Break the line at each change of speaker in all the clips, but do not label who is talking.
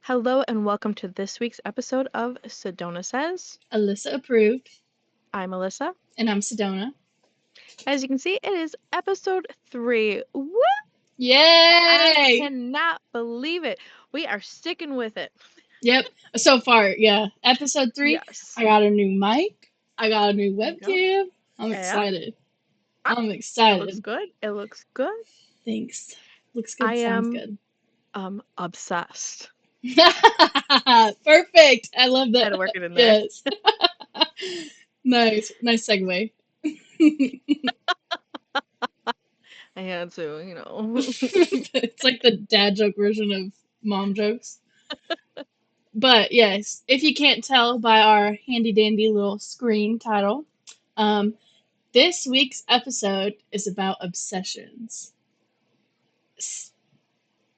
Hello and welcome to this week's episode of Sedona Says.
Alyssa approved,
I'm Alyssa.
and I'm Sedona.
As you can see, it is episode 3. Woo! I
Yay!
cannot believe it. We are sticking with it.
Yep. So far, yeah. Episode 3,
Yes.
I got a new mic. I got a new
There you go.
webcam. I'm
Yeah.
excited.
Ah,
I'm
it looks
excited.
good. It looks good.
Thanks. Looks
I
good, sounds
am
good.
obsessed.
Perfect. I love
Had
that.
to work it in there.
Yes. Nice. Nice segue.
I had to,
It's like the dad joke version of mom jokes. But yes, if you can't tell by our handy dandy little screen title, um, this week's episode is about obsessions.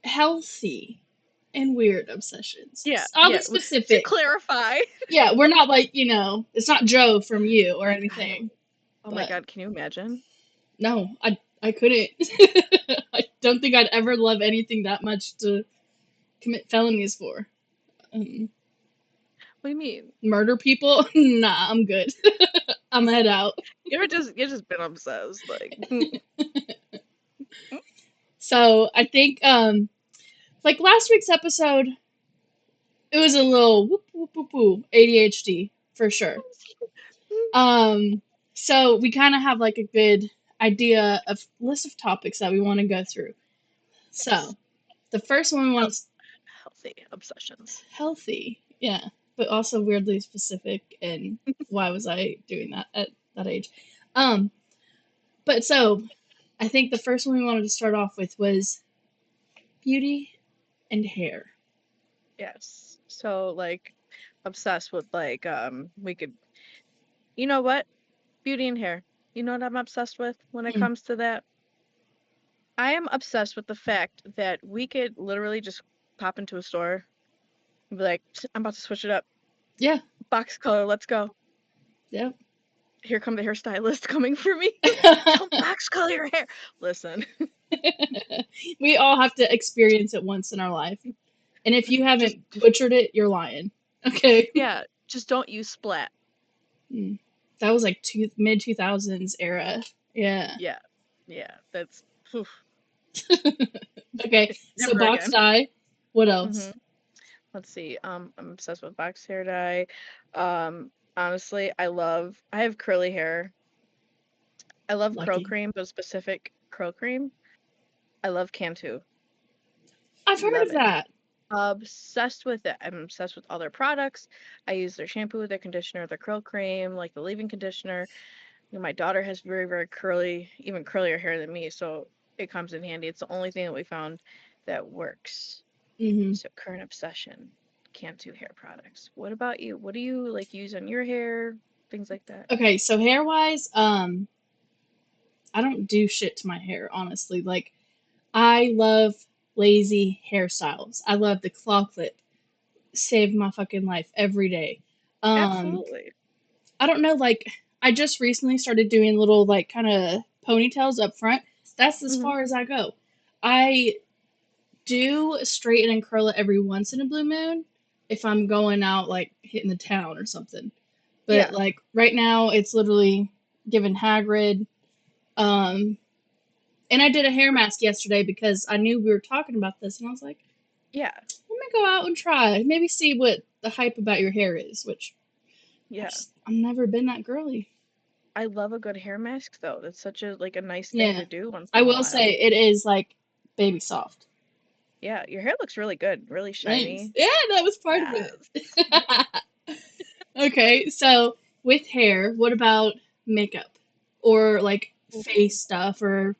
Healthy and weird obsessions.
Yeah,
I'll
yeah.
be
To
specific.
clarify.
Yeah, we're not like, it's not Joe from you or
I know.
anything.
Oh my
But
God, can you imagine?
no, I couldn't. I don't think I'd ever love anything that much to commit felonies for.
What do you mean?
Murder people? Nah, I'm good. I'm head out.
You've just been obsessed, like.
So I think like last week's episode, it was a little whoop whoop whoop whoop ADHD for sure. So we kind of have like a good idea of list of topics that we want to go through. So the first one was
Healthy obsessions.
healthy, yeah, but also weirdly specific. And why was I doing that at that age? But so I think the first one we wanted to start off with was beauty and hair.
Yes. So like obsessed with like we could, you know what? Beauty and hair. You know what I'm obsessed with when it
Hmm.
comes to that? I am obsessed with the fact that we could literally just pop into a store and be like, I'm about to switch it up.
Yeah.
Box color, let's go.
Yep.
Here come the hairstylist coming for me. Don't box color your hair. Listen.
We all have to experience it once in our life. And if you haven't butchered it, you're lying. Okay.
Yeah, just don't use splat.
That was like mid 2000s era. Yeah.
Yeah, that's oof.
Okay. So
Never
box
again.
dye. What else?
Mm-hmm. Let's see. I'm obsessed with box hair dye. Honestly, I have curly hair. I love curl
Lucky.
cream, but specific curl cream. I love Cantu.
I've heard
Love
of
it.
that.
Obsessed with it. I'm obsessed with all their products. I use their shampoo, their conditioner, their curl cream, like the leave-in conditioner. My daughter has very, very curly, even curlier hair than me, so it comes in handy. It's the only thing that we found that works.
Mm-hmm.
So current obsession, Cantu hair products. What about you? What do you like use on your hair? Things like that.
Okay, so hair wise, I don't do shit to my hair, honestly. Like, I love lazy hairstyles. I love the claw clip. Saved my fucking life every day.
Absolutely.
I don't know, like, I just recently started doing little, like, kind of ponytails up front. That's as
Mm-hmm.
far as I go. I do straighten and curl it every once in a blue moon if I'm going out, like, hitting the town or something. But,
Yeah.
like, right now, it's literally giving Hagrid. And I did a hair mask yesterday because I knew we were talking about this, and I was like,
Yeah.
let me go out and try. Maybe see what the hype about your hair is, which
Yeah.
I've never been that girly.
I love a good hair mask though. That's such a nice thing
Yeah.
to do once
I
in a
will
while.
say it is like baby soft.
Yeah, your hair looks really good, really
Thanks.
shiny.
Yeah, that was part of it. Okay, so with hair, what about makeup? Or like face stuff or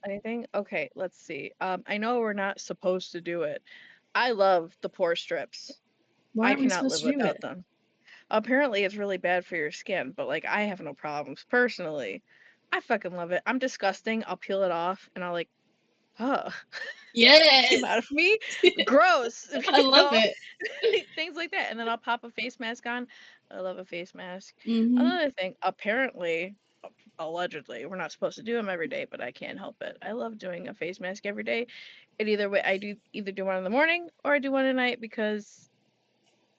Anything? Okay, let's see. I know we're not supposed to do it. I love the pore strips.
why
I
aren't we
cannot
supposed
live
to do
without
it?
them. Apparently, it's really bad for your skin, but like I have no problems personally. I fucking love it. I'm disgusting. I'll peel it off and I'll like, oh,
Yes.
came out of me. Gross.
I love it.
Things like that. And then I'll pop a face mask on. I love a face mask.
Mm-hmm.
Another thing, apparently, allegedly. We're not supposed to do them every day, but I can't help it. I love doing a face mask every day. And either way, I do either do one in the morning or I do one at night because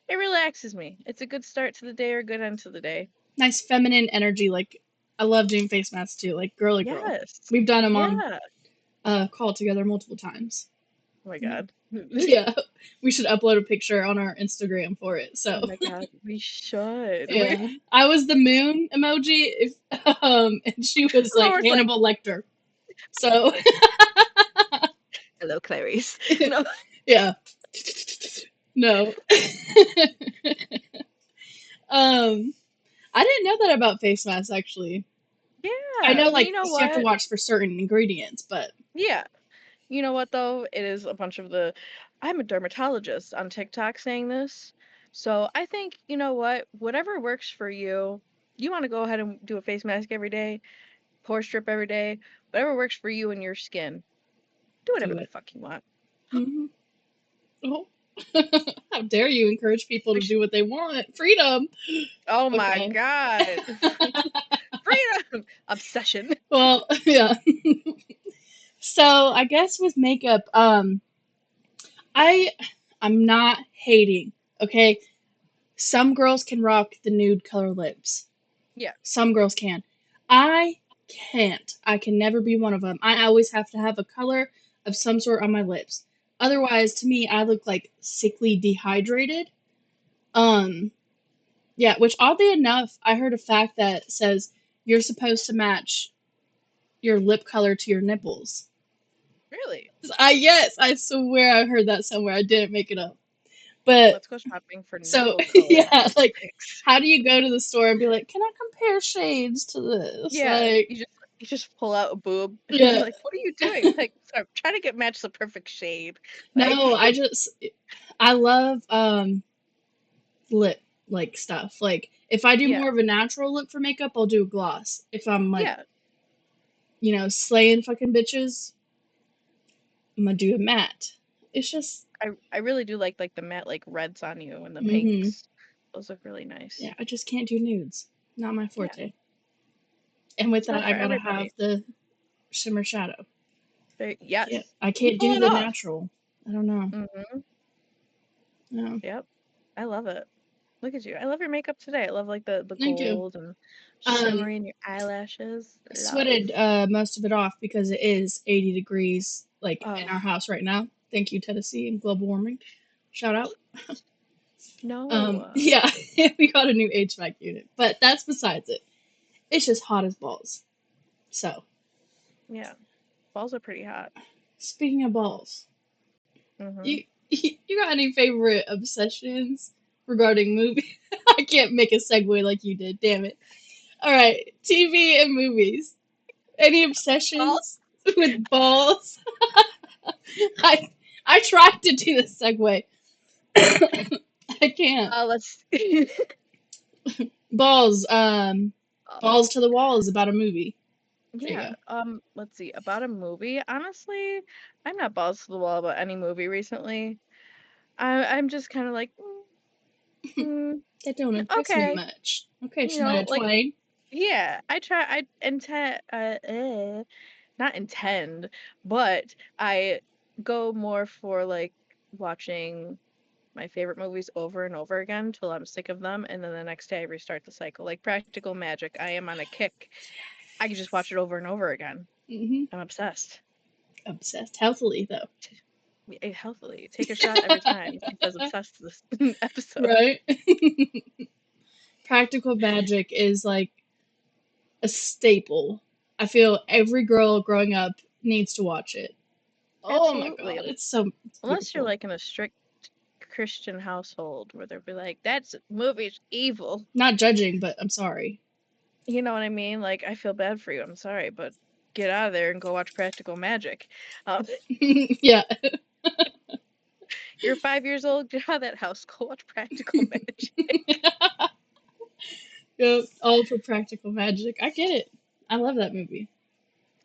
it relaxes me. It's a good start to the day or a good end to the day.
Nice feminine energy. Like, I love doing face masks too. Like, girly girl.
Yes.
We've done them on
Yeah.
call together multiple times.
Oh my
Yeah.
god.
Yeah. We should upload a picture on our Instagram for it.
Oh
So,
my god. We should. We
yeah. I was the moon emoji, if, and she was like
Laura's like,
Hannibal Lecter. So,
hello, Clarice. No.
yeah. No. um, I didn't know that about face masks actually. I
Yeah.
know
You
like
know
you have to
what?
watch for certain ingredients, but
Yeah. You know what though? It is a bunch of the I'm a dermatologist on TikTok saying this. So I think, you know what? Whatever works for you, you want to go ahead and do a face mask every day, pore strip every day, whatever works for you and your skin. Do whatever
do
the
it.
fuck you want.
Hmm. Oh. How dare you encourage people
We
to
sh-
do what they want? Freedom.
oh my
Okay.
god. Freedom obsession.
Well, yeah. So I guess with makeup, I I'm not hating. Okay, some girls can rock the nude color lips.
Yeah.
Some girls can. I can't. I can never be one of them. I always have to have a color of some sort on my lips. Otherwise, to me, I look like sickly dehydrated. Um, yeah, which oddly enough, I heard a fact that says you're supposed to match your lip color to your nipples.
Really?
Yes, I swear I heard that somewhere. I didn't make it up. But
Let's go shopping for
so
nipple color
yeah, like
lipsticks.
how do you go to the store and be like, "Can I compare shades to this?"
Yeah,
Like,
you just pull out a boob and you're
yeah.
like, what are you doing? Like, sorry, I'm trying to get match the perfect shade. Like,
No, I love lip like stuff. Like if I do
yeah,
more of a natural look for makeup, I'll do a gloss. If I'm like,
yeah.
slaying fucking bitches, I'm gonna do a matte. It's just
I really do like the matte like reds on you and the
mhm.
pinks. Those look really nice.
Yeah, I just can't do nudes. Not my
Yeah,
forte. And with
it's
that
not
I
for
gotta have
everybody.
the shimmer shadow. Can't
Yes,
I
you
can't
pull
do
it
the
off.
natural. I don't know.
Hmm.
No.
Yep, I love it. Look at you. I love your makeup today. I love like the
Thank you.
gold and
Um
shimmery in your eyelashes.
I
Love.
sweated most of it off because it is 80 degrees like in
Oh,
our house right now. Thank you, Tennessee and global warming. Shout out.
no.
Yeah, we got a new HVAC unit, but that's besides it. It's just hot as balls. So,
Yeah, balls are pretty hot.
speaking of balls,
Hmm.
you you got any favorite obsessions regarding movies? I can't make a segue like you did. Damn it. All right, TV and movies. Any
Balls.
obsessions with balls? I I tried to do the segue. I can't.
Let's.
Balls.
Um,
Balls to the wall is about a movie. There you
yeah.
go.
Let's see. About a movie. Honestly, I'm not balls to the wall about any movie recently. I'm just kind of like, mm,
That don't impress me
okay,
much. Okay,
you know,
Shania
like
Twain.
yeah. I try. I intend. Not intend, but I go more for like watching my favorite movies over and over again till I'm sick of them, and then the next day I restart the cycle. Like Practical Magic, I am on a kick. I can just watch it over and over again.
Hmm.
I'm obsessed.
Obsessed healthily though.
Healthily. Take a shot every time he says obsessed this episode.
Right? Practical Magic is like a staple. I feel every girl growing up needs to watch it. Oh my
Absolutely.
god, it's
Unless you're
beautiful.
like in a strict Christian household where they'll be like, that's movie's evil.
Not judging, but I'm sorry.
You know what I mean? Like, I feel bad for you. I'm sorry, but get out of there and go watch Practical Magic. Um,
Yeah.
you're 5 years old, get out of that house, go watch Practical Magic.
Yep, all for Practical Magic. I get it. I love that movie.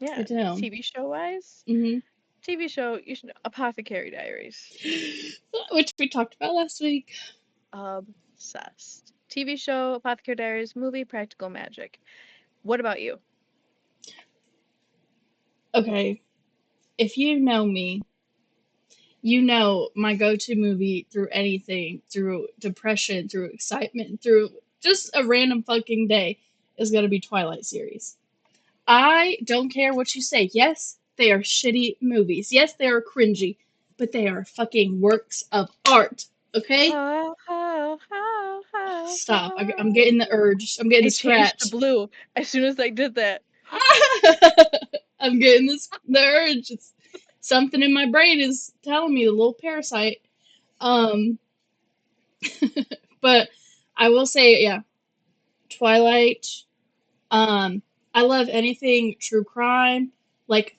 I
Yeah.
do.
TV show wise,
Hmm.
TV show, you should know, Apothecary Diaries.
Which we talked about last week.
Obsessed. TV show, Apothecary Diaries, movie, Practical Magic. What about you?
Okay, if you know me, you know my go-to movie through anything, through depression, through excitement, through just a random fucking day, is gonna be Twilight series. I don't care what you say. Yes, they are shitty movies. Yes, they are cringy, but they are fucking works of art. Okay? Stop. I'm getting the urge. I'm getting the
It changed to
scratch.
blue as soon as I did that.
I'm getting the urge. It's something in my brain is telling me the little parasite. Um, but I will say, yeah, Twilight. Um, I love anything true crime. Like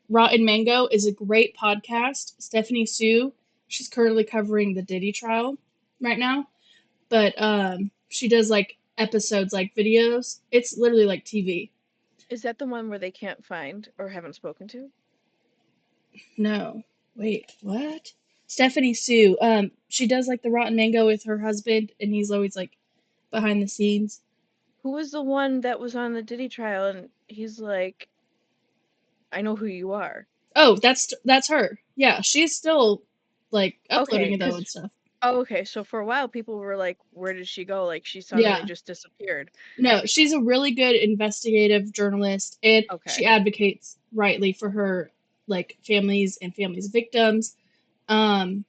Rotten Mango is a great podcast. Stephanie Sue, she's currently covering the Diddy trial right now, but she does like episodes, like videos. It's literally like TV.
Is that the one where they can't find or haven't spoken to?
No, wait, what? Stephanie Sue, she does like the Rotten Mango with her husband, and he's always like behind the scenes.
Who was the one that was on the Diddy trial and he's like, I know who you are.
Oh, that's her. Yeah, she's still like uploading
Okay,
it though
because
and stuff.
okay, so for a while people were like, where did she go? Like she suddenly
Yeah,
just disappeared.
no, she's a really good investigative journalist, and she
Okay.
advocates rightly for her like families and families victims. Um,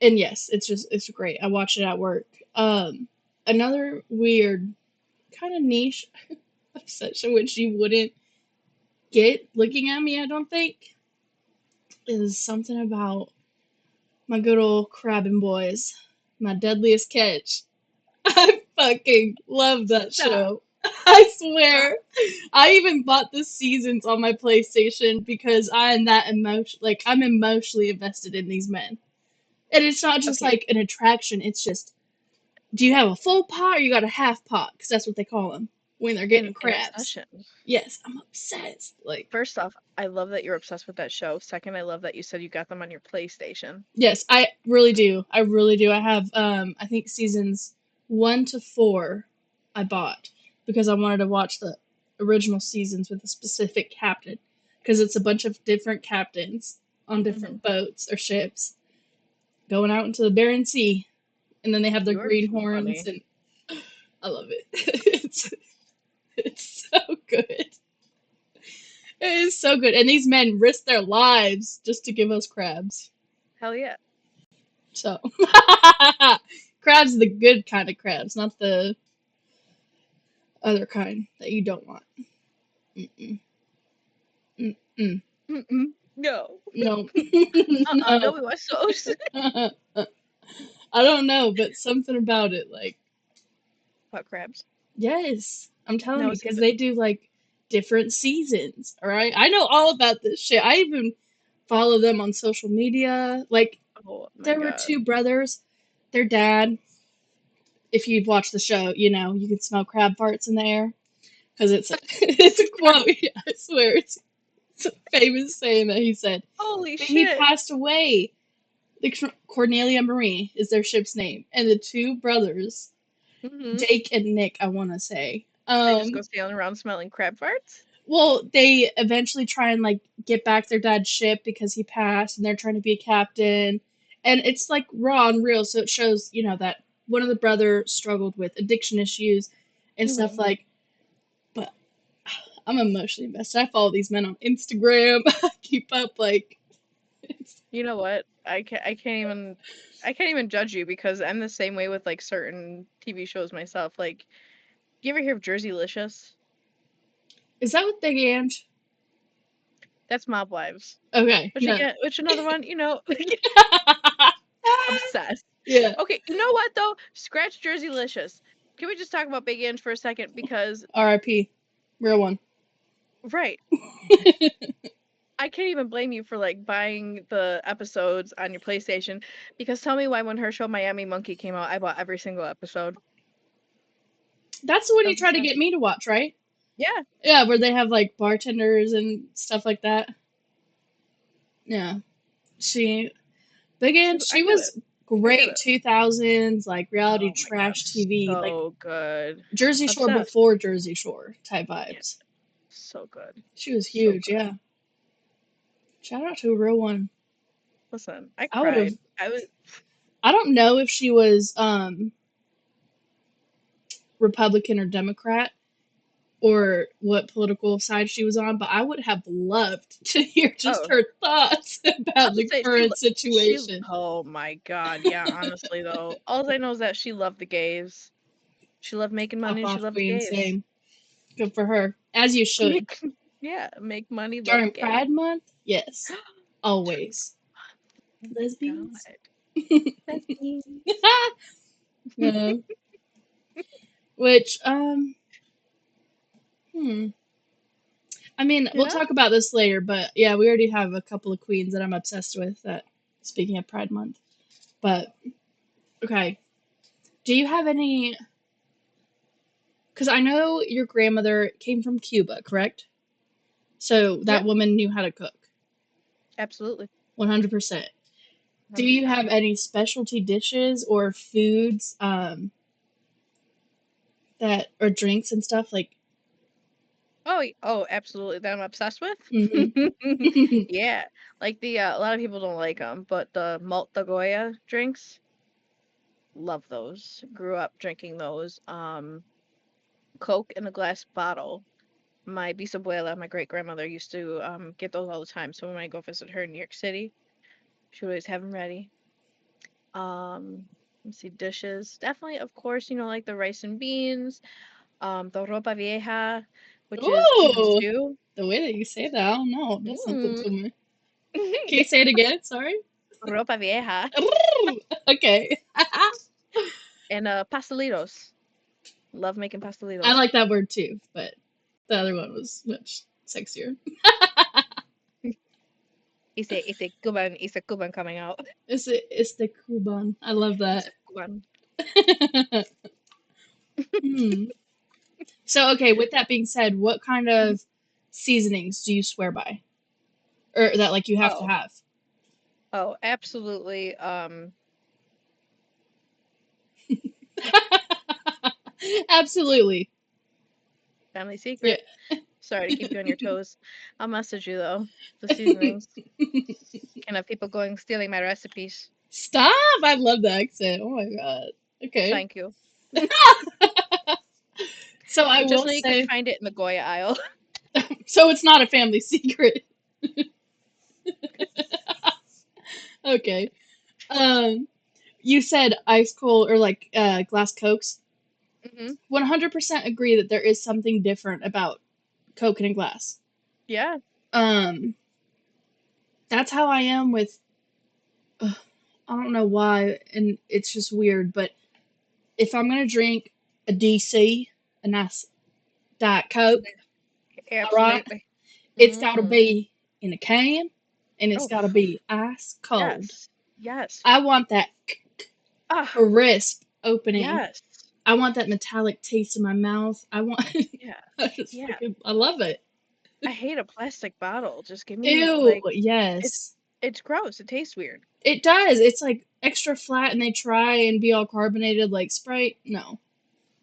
and yes, it's great. I watch it at work. Another weird kind of niche obsession which you wouldn't get looking at me, I don't think, is something about my good old crabbing boys, my deadliest catch. I fucking love that
Stop.
show. I
Stop.
swear. I even bought the seasons on my PlayStation because I am that emotion like I'm emotionally invested in these men. And it's not just
Okay.
like an attraction, it's just do you have a full pot or you got a half pot? Because that's what they call them when they're getting
An
crabs.
obsession.
Yes, I'm obsessed. Like,
First off, I love that you're obsessed with that show. Second, I love that you said you got them on your PlayStation.
yes, I really do. I really do. I have, I think seasons 1 to 4 I bought because I wanted to watch the original seasons with a specific captain because it's a bunch of different captains on
Hmm.
different boats or ships going out into the Barren Sea, and then they have their
You are too
greenhorns,
funny.
and I love it. It's so good. It is so good. And these men risk their lives just to give us crabs.
Hell yeah.
So, crabs are the good kind of crabs, not the other kind that you don't want. Mm-mm. Mm-mm.
Mm-mm. No.
No.
No,
No.
we want sauce.
I don't know, but something about it, like,
Hot crabs.
yes, I'm telling
Now
you,
see,
because
but
they do like different seasons. All right, I know all about this shit. I even follow them on social media. Like,
oh my
there were
god.
two brothers. Their dad, if you've watched the show, you know you can smell crab farts in the air because it's a it's a quote. I swear it's a famous saying that he said.
Holy
But he
shit.
passed away. Like Cornelia Marie is their ship's name, and the two brothers,
Hmm.
Jake and Nick, I want to say.
They just go sailing around smelling crab farts.
Well, they eventually try and like get back their dad's ship because he passed, and they're trying to be a captain, and it's like raw and real. So it shows, that one of the brothers struggled with addiction issues and stuff
Hmm.
like. But I'm emotionally invested. I follow these men on Instagram. I keep up like. It's,
You know what? I can't even judge you because I'm the same way with like certain TV shows myself. Like, you ever hear of Jerseylicious?
is that with Big Ange?
That's Mob Wives.
Okay,
Which
no.
again, which another one, obsessed.
Yeah.
Okay, you know what though? Scratch Jerseylicious. Can we just talk about Big Ange for a second? Because
R.I.P. Real one.
right, I can't even blame you for like buying the episodes on your PlayStation. Because tell me why when her show Miami Monkey came out, I bought every single episode.
That's the one
I
you
was
tried to
obsessed.
get me to watch, right?
Yeah,
Yeah, where they have like bartenders and stuff like that. Yeah. She Big
see,
Ange,
I
she
knew
was
it. I
Great
gotta.
2000s, like reality
Oh my god,
trash TV, like
so good.
Jersey Shore
Obsessed.
before Jersey Shore type
Yeah,
vibes.
so good.
She was
So
huge,
good.
yeah. Shout out to a real one.
Listen, I
I would have.
cried. I was.
I don't know if she was Republican or Democrat or what political side she was on, but I would have loved to hear just
Oh,
her thoughts
I
about
would
the
say
current
she.
situation.
Oh my god, yeah. Honestly, though, all I know is that she loved the gays. She loved making money
Pop
and she
off
loved the
queen,
gays.
same. Good for her. As you should.
Make, yeah, make money, love the
During
gays.
Pride Month, yes.
During,
Always.
oh my
Lesbians.
god, lesbians.
No. Which, hmm. I mean, we'll
Yeah.
talk about this later, but yeah, we already have a couple of queens that I'm obsessed with that, speaking of Pride Month. But, okay. Do you have any, because I know your grandmother came from Cuba, correct? So
Yeah.
that woman knew how to cook.
Absolutely.
100%. Do you
100%.
have any specialty dishes or foods that, or drinks and stuff like,
Oh, oh, absolutely. That I'm obsessed with.
hmm
Yeah, like the a lot of people don't like them, but the malt de Goya drinks, love those. Grew up drinking those. Coke in a glass bottle. My bisabuela, my great grandmother, used to get those all the time. So when I go visit her in New York City, she would always have them ready. Let's see, dishes. Definitely, of course, like the rice and beans. The ropa vieja, which is Cuban
Oh,
stew.
the way that you say that, I don't know. That's something
Mm.
to me. Can you say it again? Sorry.
Ropa vieja.
Okay.
And pastelitos. Love making
I
pastelitos.
like that word too, but the other one was much sexier.
It's a Cuban coming out.
It's the Cuban. I love
It's
that.
a Cuban.
Hmm. So, okay, with that being said, what kind of seasonings do you swear by? Or that like you have to
Oh,
have?
oh, absolutely.
Absolutely.
Family
Yeah.
secret. Sorry to keep you on your toes. I'll message you though. The seasonings. Can have people going stealing my recipes.
Stop! I love the accent. Oh my god. Okay.
Thank you.
So I
Just
will
know you can
say,
find it in the Goya aisle.
so it's not a family secret. Okay. Um, you said ice cold or like glass cokes.
Hmm.
100% agree that there is something different about Coke and glass.
Yeah.
Um, that's how I am with. I don't know why, and it's just weird. But if I'm gonna drink a DC, a nice Diet Coke, all right,
Absolutely.
it's got to
Hmm.
be in a can, and it's
Oh,
got to be ice cold.
yes. Yes.
I want that
Ah,
crisp opening.
yes.
I want that metallic taste in my mouth. I want.
Yeah.
I just
Yeah.
fucking. I love it.
I hate a plastic bottle. Just give me
Ew.
like it's
Yes.
it's gross. It tastes weird.
It does. It's like extra flat, and they try and be all carbonated like Sprite. No,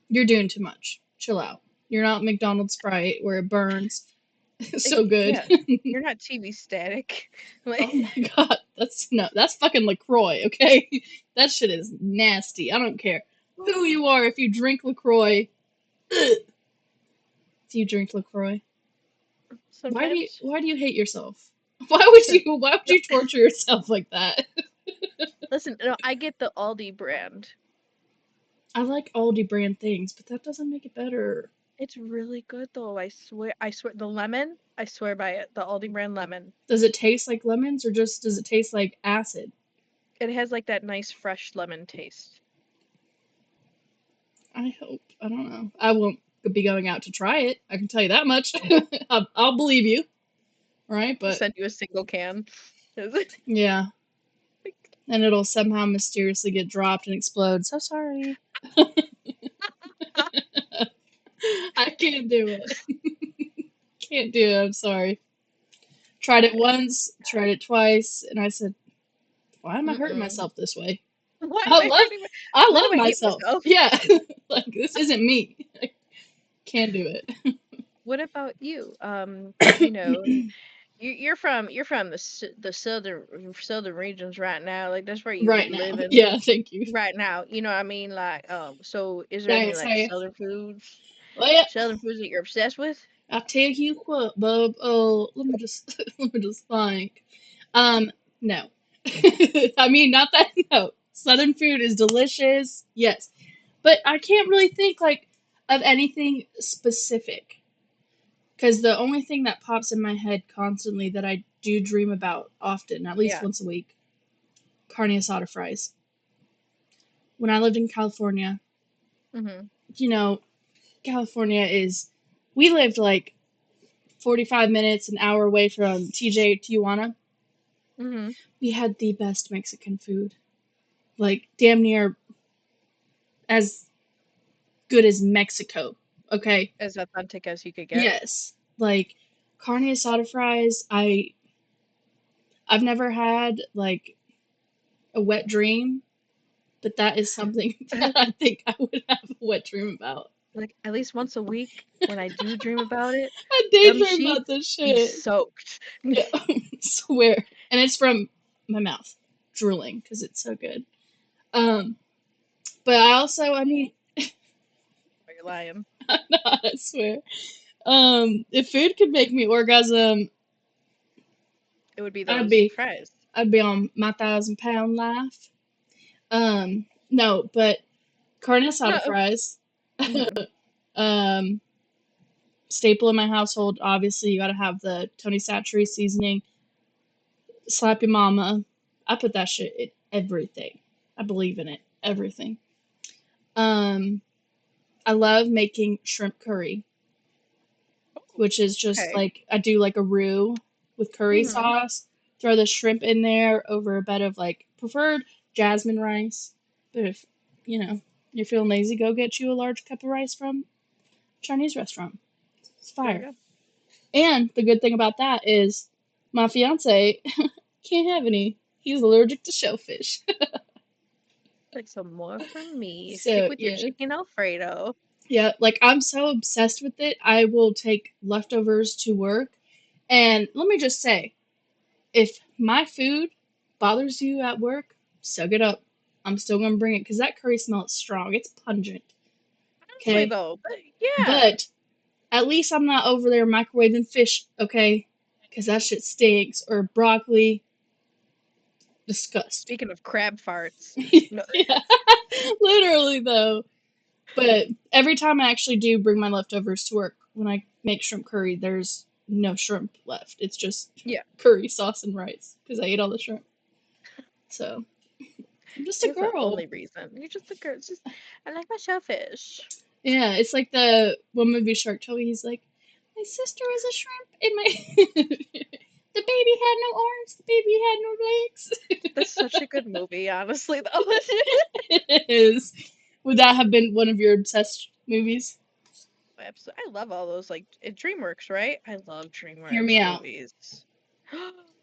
you're doing too much. Chill out. You're not McDonald's Sprite where it burns. So good.
Yeah. You're not TV static.
Oh
Like
my god, that's no, that's fucking Lacroix. Okay, that shit is nasty. I don't care who you are. If you drink Lacroix, ugh. Do you drink Lacroix?
sometimes.
Why do you hate yourself? Why would
'Cause- no,
you torture yourself like that?
listen, no, I get the Aldi brand.
I like Aldi brand things, but that doesn't make it better.
It's really good though. I swear the lemon, I swear by it. The Aldi brand lemon.
Does it taste like lemons or just does it taste like acid?
It has like that nice fresh lemon taste.
I hope. I don't know. I won't be going out to try it. I can tell you that much. I'll believe you, right? But
Send you a single can.
yeah, and it'll somehow mysteriously get dropped and explode. So sorry. I can't do it. Can't do it. I'm sorry. Tried it once, tried it twice, and I said, why am I hurting
Mm-mm.
myself this way?
Why am
I
I
love
hurting?
I
Why do
love
I hate
myself.
myself?
Yeah. Like this isn't me. I can't do
What about you? You know, you're from the southern regions right now. Like that's where you
right
be
now.
living
Yeah, thank you.
right now. You know what I mean? Like, so is there any
Thanks,
like
hey. Well, yeah,
southern foods that you're obsessed with?
I'll tell you what, bub. Oh, let me just let me just think. No. I mean, not that. No, Southern food is delicious. Yes, but I can't really think like of anything specific because the only thing that pops in my head constantly that I do dream about often, at least
Yeah.
once a week, carne asada fries. When I lived in California,
Mhm.
you know, California is. We lived like 45 minutes, an hour away from TJ Tijuana.
Mhm.
We had the best Mexican food. Like, damn near as good as Mexico. Okay?
As authentic as you could get.
Yes. Like, carne asada fries, I've never had, like, a wet dream, but that is something that I think I would have a wet dream about.
Like at least once a week when I do dream about it,
I
them
daydream about
sheets
this
be
shit.
soaked.
Yeah, swear. And it's from my mouth drooling because it's so good. Um, but I also, I mean,
Are you lying?
I swear. If food could make me orgasm,
It would be
I'd
those
be
fries.
I'd be on my 1,000 pound life. No, but carne asada
No.
fries.
Mhm.
um, Staple in my household. Obviously, you gotta have the Tony Satchery seasoning. Slap your mama. I put that shit in everything. I believe in it. Everything. Um, I love making shrimp curry,
Oh,
which is just
okay.
like I do like a roux with curry
Mhm.
sauce. Throw the shrimp in there over a bed of like preferred jasmine rice. But if you know you're feeling lazy, go get you a large cup of rice from a Chinese restaurant. It's
There you
fire.
go.
And the good thing about that is my fiance can't have any. He's allergic to shellfish.
Like some more from me. Stick
So
with your
yeah.
chicken Alfredo.
Yeah, like I'm so obsessed with it. I will take leftovers to work. And let me just say, if my food bothers you at work, suck it up. I'm still gonna bring it because that curry smell is strong. It's pungent.
Honestly
Okay,
though, but yeah.
but at least I'm not over there microwaving fish. Okay, because that shit stinks. Or broccoli, disgust.
Speaking of crab farts, no,
Yeah, literally though. But every time I actually do bring my leftovers to work, when I make shrimp curry, there's no shrimp left. It's just
yeah,
curry sauce and rice because I ate all the shrimp. So I'm just a
that's the
girl.
only reason. You're just a girl. It's just I like my shellfish.
Yeah, it's like the one movie Shark Toy. He's like, my sister is a shrimp, and my the baby had no arms, the baby had no legs.
That's such a good movie, honestly though.
It is. Would that have been one of your obsessed movies?
I love all those like DreamWorks, right? I love
Hear me
DreamWorks
out,
movies.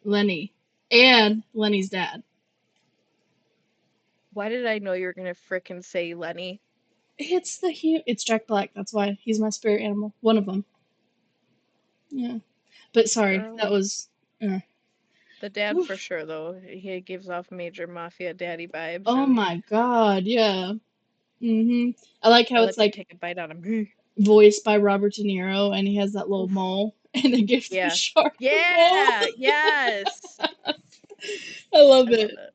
Lenny, and Lenny's dad.
Why did I know you were gonna frickin' say Lenny?
It's Jack Black. That's why he's my spirit animal. One of them. Yeah. But sorry,
Girl.
that was. Uh,
The dad for
oof.
sure though. He gives off major mafia daddy vibes
Oh
and
my god, yeah. I like how
I
it's
let me
like
take a bite out of him.
voiced by Robert De Niro, and he has that little
Oof.
mole, and they give the
Yeah.
shark the mole.
Yeah. Yes.
I love
I love
it.
it.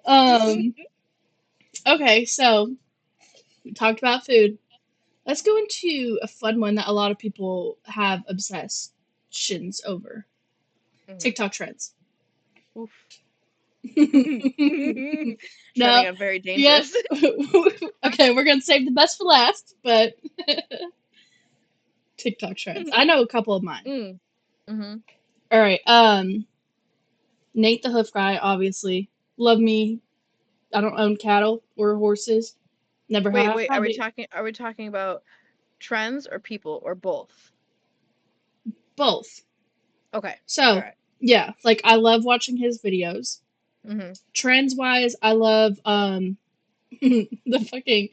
Um. Okay, so we talked about food. Let's go into a fun one that a lot of people have obsessions over.
Mhm.
TikTok trends.
Oof.
No,
Treading on very
yep.
dangerous.
Okay, we're gonna save the best for last, but TikTok trends. I know a couple of mine.
Mm. Mhm.
All right. Nate the Hoof Guy, obviously. Love me. I don't own cattle or horses. Never
Wait,
have.
wait.
Probably
Are we talking about trends or people or both?
both.
Okay. All
So
right.
yeah, like I love watching his videos.
Mhm.
Trends wise, I love the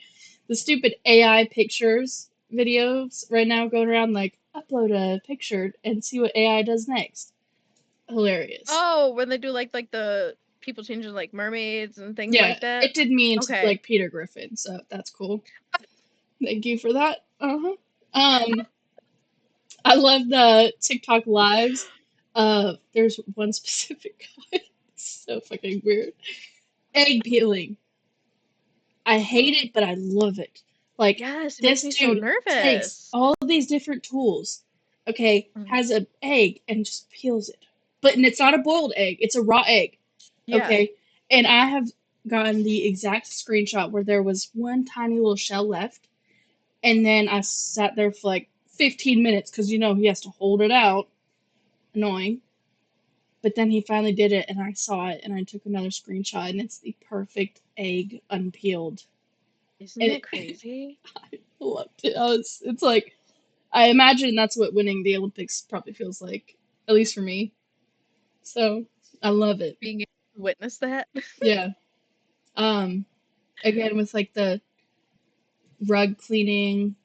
stupid AI pictures videos right now going around like upload a picture and see what AI does next. Hilarious.
Oh, when they do like the people changing like mermaids and things
Yeah,
like that.
it did me into
Okay.
like Peter Griffin, so that's cool. Thank you for that. Uh-huh. Um I love the TikTok lives. There's one specific guy. So fucking weird. Egg peeling. I hate it, but I love it. Like,
Yes, it makes
this
me so
dude takes
nervous.
all of these different tools, okay,
Mhm.
has an egg and just peels it. But and it's not a boiled egg, it's a raw egg,
Yeah.
okay? And I have gotten the exact screenshot where there was one tiny little shell left, and then I sat there for like 15 minutes because he has to hold it out. Annoying. But then he finally did it, and I saw it, and I took another screenshot, and it's the perfect egg unpeeled.
Isn't
And
that crazy?
I loved it. It's like, I imagine that's what winning the Olympics probably feels like, at least for me. So I love it.
Being able to witness that.
Yeah. Um, Again with like the rug cleaning,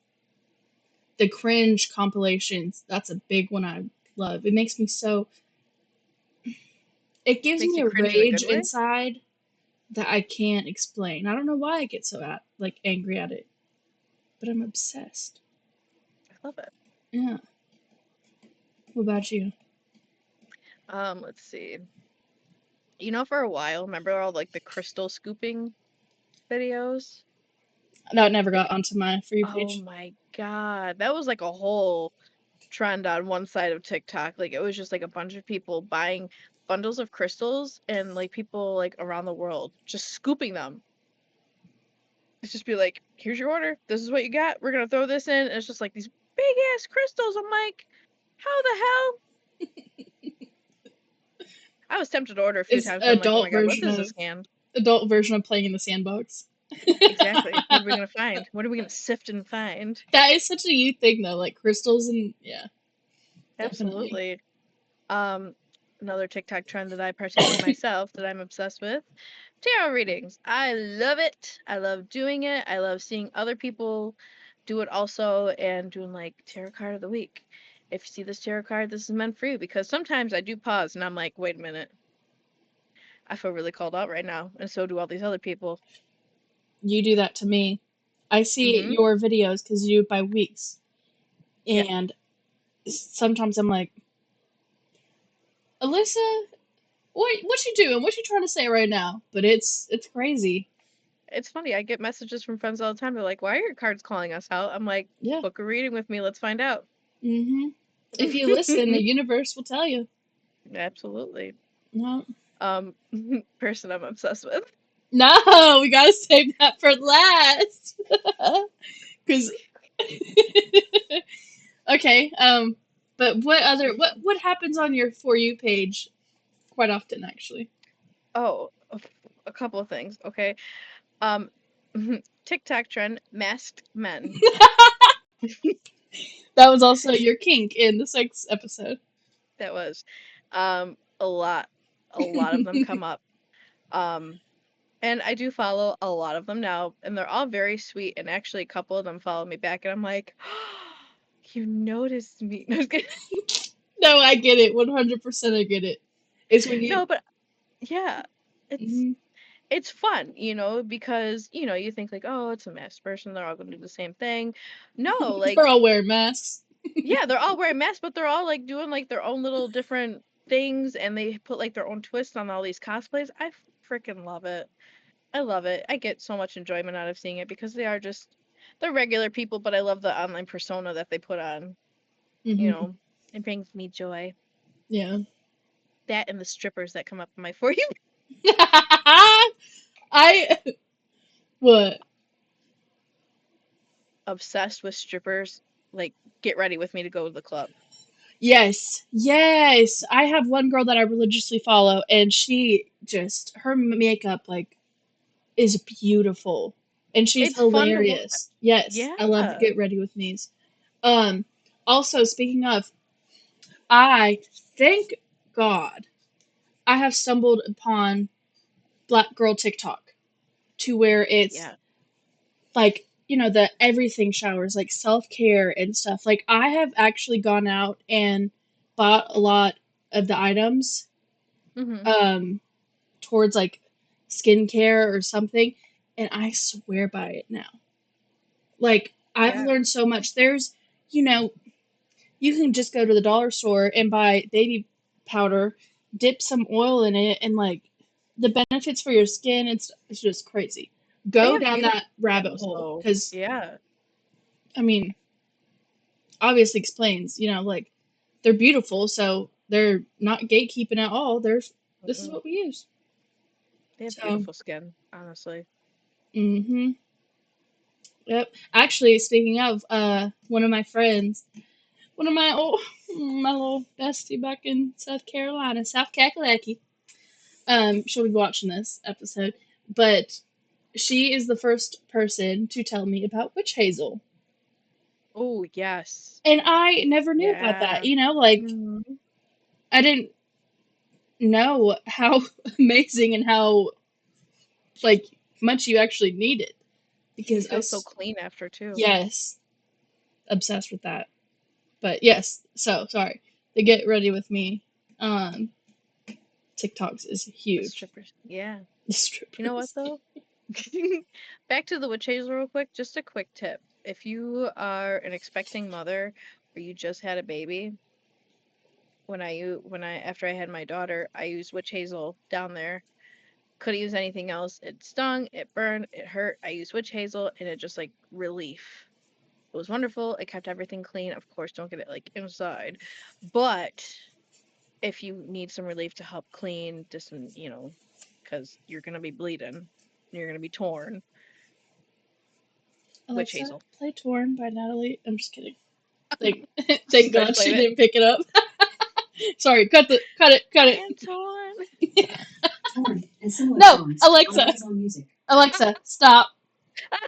the cringe compilations. That's a big one I love. It makes me so. It gives
Makes
me
you
a
cringe in a
rage
good way.
inside that I can't explain. I don't know why I get so like angry at it, but I'm obsessed.
I love it.
Yeah. What about you?
Let's see. For a while, remember all like the crystal scooping videos?
That never
Like,
got onto my For You
oh
page.
my God, that was like a whole trend on one side of TikTok. Like it was just like a bunch of people buying bundles of crystals and like people like around the world just scooping them. It's just be like, here's your order. This is what you got. We're gonna throw this in. And it's just like these big ass crystals. I'm like, how the hell? I was tempted to order a few
It's
times, but I'm like, oh my God, what if this is a scam?
adult version of playing in the sandbox.
Exactly. What are we gonna find? What are we gonna sift and find?
That is such a you thing though, like crystals and yeah, definitely.
Absolutely. Um, Another TikTok trend that I partake in myself that I'm obsessed with, tarot readings. I love it. I love doing it. I love seeing other people do it also and doing like tarot card of the week. If you see this tarot card, this is meant for you because sometimes I do pause and I'm like, wait a minute. I feel really called out right now, and so do all these other people.
You do that to me. I see
Mm-hmm.
your videos because you do it by weeks,
Yeah.
and sometimes I'm like, Alyssa, what you doing? What you trying to say right now? But it's crazy.
It's funny. I get messages from friends all the time. They're like, why are your cards calling us out? I'm like,
Yeah.
book a reading with me. Let's find out.
If you listen, the universe will tell you.
Absolutely.
No,
Um, Person I'm obsessed with.
no, we gotta save that for last. Because okay, but what happens on your For You page quite often, actually?
Oh, a couple of things. Okay. Um, TikTok trend, masked men.
That was also your kink in the sex episode.
That was, a lot of them come up. Um, and I do follow a lot of them now, and they're all very sweet. And actually, a couple of them follow me back, and I'm like, you noticed me. No, I was kidding.
No, I get it. 100% I get it. It's when you.
No, but yeah, it's
Mhm.
it's fun, because you think like, oh, it's a masked person, they're all gonna do the same thing. No,
They're
like,
all wearing masks.
yeah, they're all wearing masks, but they're all like doing like their own little different things, and they put like their own twist on all these cosplays. I freaking love it. I love it. I get so much enjoyment out of seeing it because they're regular people, but I love the online persona that they put on. You
Hmm.
know, it brings me joy.
Yeah.
That and the strippers that come up in my For You.
I what?
Obsessed with strippers. Like, get ready with me to go to the club.
Yes, yes. I have one girl that I religiously follow, and she just her makeup like is beautiful, and she's
It's fun to watch.
hilarious. Yes,
Yeah.
I love to get ready with me's. Um, Also speaking of, I thank God I have stumbled upon. black girl TikTok to where it's
Yeah.
like, the everything showers, like self-care and stuff. Like I have actually gone out and bought a lot of the items
Mm-hmm.
um towards like skincare or something, and I swear by it now. Like I've
Yeah.
learned so much. You know, you can just go to the dollar store and buy baby powder, dip some oil in it, and like the benefits for your skin, it's just crazy.
They
Go
have
down
beauty
that rabbit
gems,
hole
though.
because
Yeah.
I mean, obviously explains, like they're beautiful, so they're not gatekeeping at all. This is
Mm-mm.
what we use.
They have
So,
beautiful skin, honestly.
mm-hmm. Yep. Actually, speaking of, one of my friends, one of my little bestie back in South Carolina, South Kakalaki. She'll be watching this episode, but she is the first person to tell me about witch hazel,
Oh, yes.
and I never knew about that.
Yeah.
Like
Hmm.
I didn't know how amazing and how like much you actually need it
You
because
feel so clean after, too.
yes, obsessed with that. But yes, so sorry. The get ready with me um TikToks is
The
huge.
strippers. Yeah.
The
You know what,
strippers.
though? Back to the witch hazel real quick. Just a quick tip. If you are an expecting mother or you just had a baby, after I had my daughter, I used witch hazel down there. Couldn't use anything else. It stung, it burned, it hurt. I used witch hazel and it just like relief. It was wonderful. It kept everything clean. Of course, don't get it like inside. But if you need some relief to help clean, just because you're gonna be bleeding, you're gonna be torn. Witch
Alexa,
hazel.
play Torn by Natalie. I'm just kidding. Thank, thank
Starts
God she
playing it.
didn't pick it up. Sorry, cut
I
it.
am torn.
Torn and similar
No,
songs on
Alexa,
Amazon Music.
Alexa, stop. How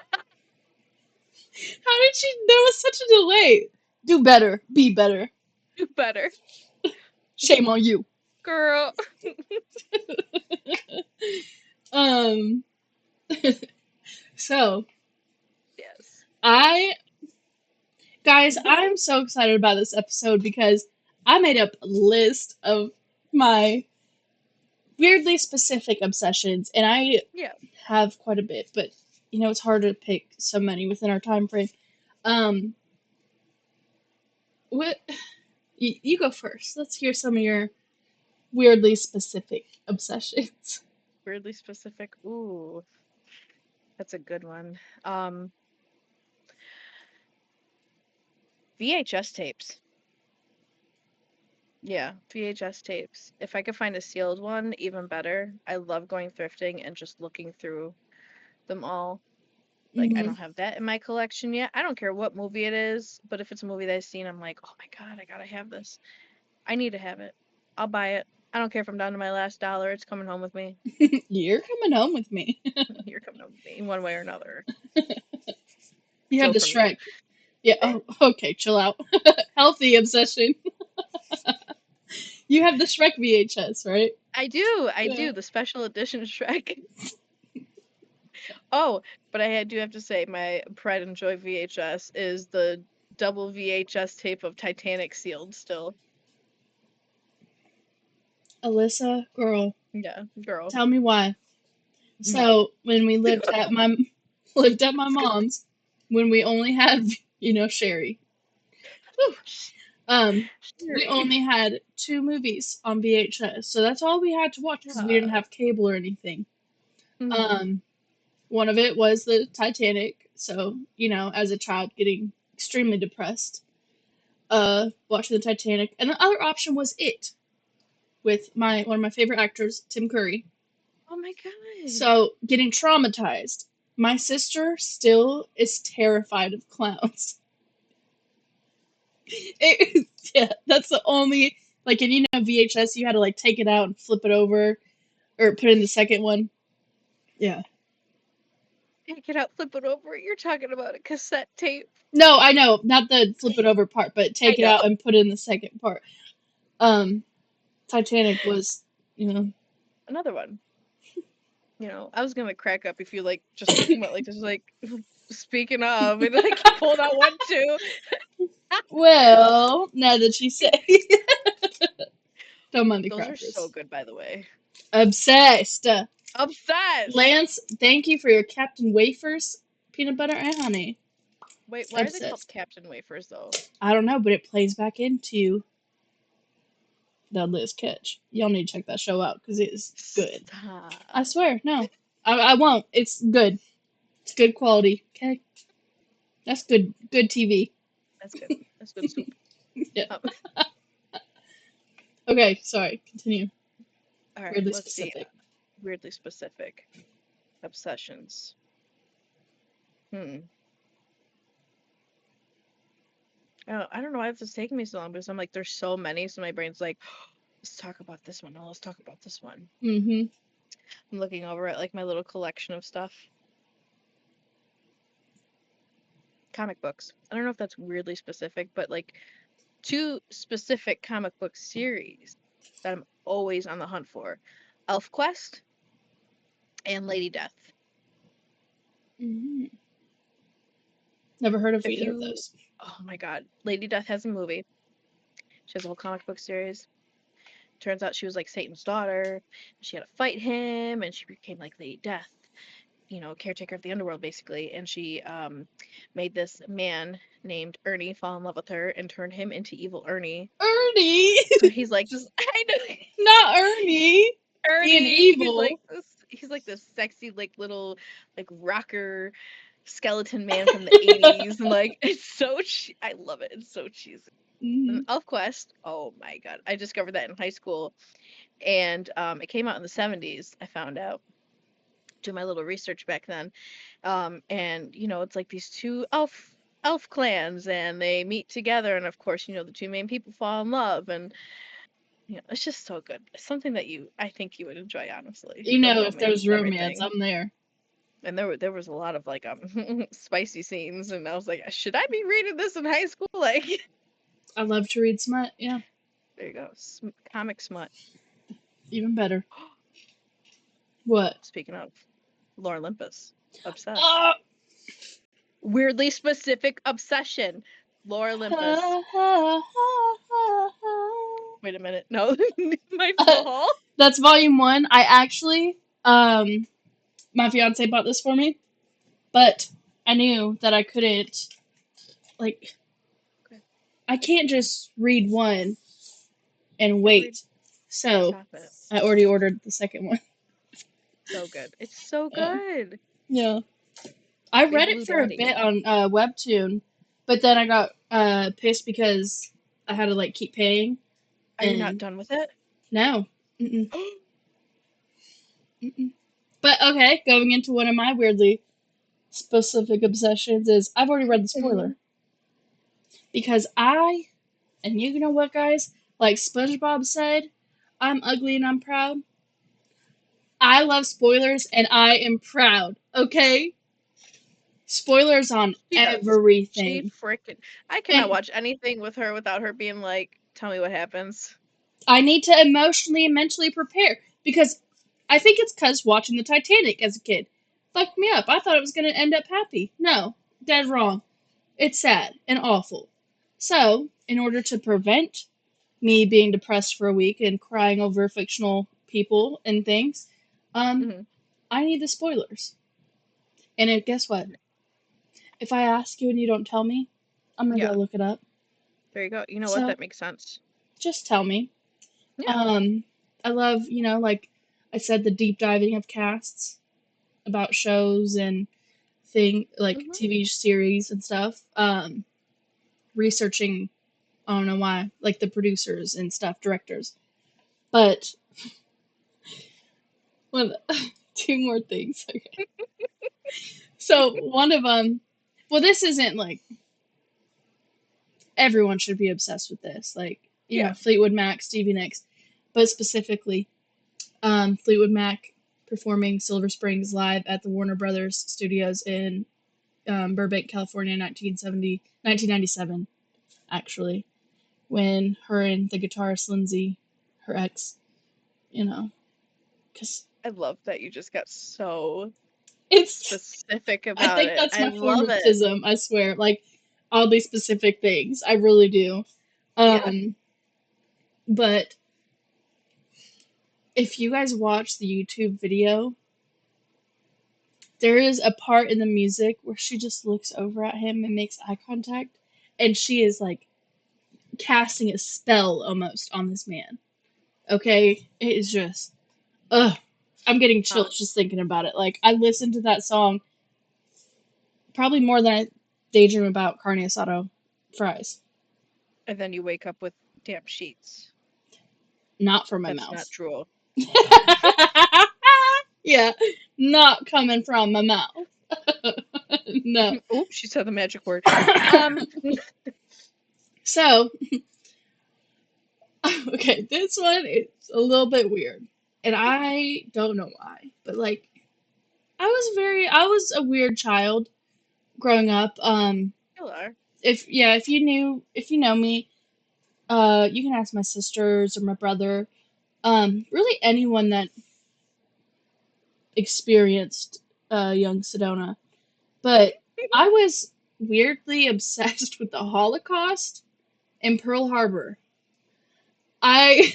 did she? There was such a delay. Do better. Be better.
Do better,
Shame on you.
girl.
Um. So
Yes.
I guys, I'm so excited about this episode because I made up a list of my weirdly specific obsessions, and I
Yeah.
have quite a bit, but it's hard to pick so many within our time frame. Um, what you go first. Let's hear some of your weirdly specific obsessions.
Weirdly specific. Ooh, that's a good one. VHS tapes. Yeah, VHS tapes. If I could find a sealed one, even better. I love going thrifting and just looking through them all. Like, I
Hmm.
don't have that in my collection yet. I don't care what movie it is, but if it's a movie that I've seen, I'm like, oh my God, I gotta have this. I need to have it. I'll buy it. I don't care if I'm down to my last dollar. It's coming home with me.
You're coming home with me.
You're coming home with me in one way or another.
You have
Joe
the
from you.
Shrek. Yeah.
Eh,
Oh, okay. Chill out. Healthy obsession. You have the Shrek VHS, right?
I do. I
Yeah.
do. The special edition Shrek. Oh, but do have to say, my pride and joy VHS is the double VHS tape of Titanic sealed still.
Alyssa, girl,
Yeah, girl.
tell me why.
My
So when we lived at my mom's, when we only had Sherry, whew, um, we
Sherry.
only had two movies on VHS, so that's all we had to watch because we didn't
Uh,
have cable or anything.
mhm.
Um, one of it was the Titanic, so as a child getting extremely depressed, watching the Titanic, and the other option was It with my one of my favorite actors, Tim Curry.
Oh my God.
So, getting traumatized. My sister still is terrified of clowns. It, yeah, that's the only like, and VHS, you had to like take it out and flip it over or put in the second one. Yeah.
Take it out, flip it over. You're talking about a cassette tape.
No, I know, not the flip it over part, but
I
take it
know.
out and put in the second part. Um, Titanic was, you know,
Another one. You know, I was gonna crack up if you like just went like this, like speaking of, and like pulled out one too.
Well, now that you say, don't mind me,
Those are so
crackers.
good, by the way.
Obsessed.
Obsessed.
Lance, thank you for your Captain Wafers, peanut butter and honey.
Wait, why are they called
Obsessed.
Captain Wafers though?
I don't know, but it plays back into the Liz Catch. Y'all need to check that show out because it is good. I
Stop.
swear, no, I won't. It's good. It's good quality. Okay, that's good TV.
That's good. That's good soup.
Yeah.
Um,
Okay, sorry. Continue.
all right,
Weirdly
let's see.
specific.
Weirdly specific obsessions. Hmm. I don't know why this is taking me so long because I'm like, there's so many, so my brain's like, let's talk about this one. Oh, let's talk about this one.
Mm-hmm.
I'm looking over at like my little collection of stuff. Comic books. I don't know if that's weirdly specific, but like two specific comic book series that I'm always on the hunt for. ElfQuest and Lady Death.
Mm-hmm. Never heard of
If
either of
you,
those.
oh my God, Lady Death has a movie. She has a whole comic book series. Turns out she was like Satan's daughter. She had to fight him, and she became like Lady Death, you know, caretaker of the underworld basically. And she made this man named Ernie fall in love with her and turned him into evil Ernie.
Ernie,
So he's like this. I know.
not Ernie. Being
Ernie.
evil.
He's like this sexy like little like rocker skeleton man from the 80s, and like it's so I love it. It's so cheesy.
Mm-hmm.
And ElfQuest, oh my God, I discovered that in high school, and it came out in the 70s. I found out doing my little research back then, and you know it's like these two elf clans, and they meet together, and of course you know the two main people fall in love, and you know it's just so good. It's something that I think you would enjoy, honestly,
You
the
know, if
romance
there's
and
romance,
everything.
I'm there.
And there was a lot of like spicy scenes, and I was like, should I be reading this in high school? Like,
I love to read smut. Yeah,
there you go, comic smut.
even better. What?
Speaking of Lore Olympus, obsessed.
Oh!
Weirdly specific obsession. Lore Olympus. Wait a minute. No, my fall.
That's volume 1. I actually, my fiance bought this for me, but I knew that I couldn't, like,
Okay,
I can't just read one and
can't read.
wait. So,
Stop it.
I already ordered the second one.
So good. It's so
Yeah.
good.
Yeah. I
Big
read it
Blue
for a
Daddy.
bit on Webtoon, but then I got pissed because I had to, like, keep paying.
Are you not
And
done with it?
no. Mm-mm. Mm-mm. But okay, going into one of my weirdly specific obsessions is I've already read the spoiler. Because and you know what, guys? Like SpongeBob said, I'm ugly and I'm proud. I love spoilers and I am proud, okay? Spoilers on
She does. She
everything.
freaking. I cannot
And
watch anything with her without her being like, "Tell me what happens."
I need to emotionally and mentally prepare because I think it's because watching the Titanic as a kid fucked me up. I thought it was going to end up happy. No, dead wrong. It's sad and awful. So, in order to prevent me being depressed for a week and crying over fictional people and things, um,
Hmm.
I need the spoilers. And guess what? If I ask you and you don't tell me, I'm gonna go
Yeah,
look it up.
there you go. You know what?
So
That makes sense.
just tell me.
Yeah.
Um, I love, like I said, the deep diving of casts about shows and like
Hmm.
TV series and stuff. Researching, I don't know why, like the producers and stuff, directors. But one, two more things. Okay. So one of them, well, this isn't like everyone should be obsessed with this. Like,
Yeah.
Fleetwood Mac, Stevie Nicks, but specifically, Fleetwood Mac performing Silver Springs live at the Warner Brothers Studios in Burbank, California, 1997, actually, when her and the guitarist Lindsay, her ex, because
I love that you just got so
It's
specific
I
about
think
it.
that's
I
my form
love
of
it.
tism, I swear. Like oddly specific things. I really do.
Yeah.
But if you guys watch the YouTube video, there is a part in the music where she just looks over at him and makes eye contact, and she is like casting a spell almost on this man. Okay? It is just, ugh. I'm getting
Uh,
chills just thinking about it. Like, I listened to that song probably more than I daydream about carne asada fries.
and then you wake up with damp sheets.
Not from my
That's not
mouth.
drool.
Yeah, not coming from my mouth. No.
Oops, she said the magic word. Um,
So, okay, this one is a little bit weird. And I don't know why, but like I was a weird child growing up.
you are.
If you know me, you can ask my sisters or my brother, really anyone that experienced young Sedona. But I was weirdly obsessed with the Holocaust and Pearl Harbor. I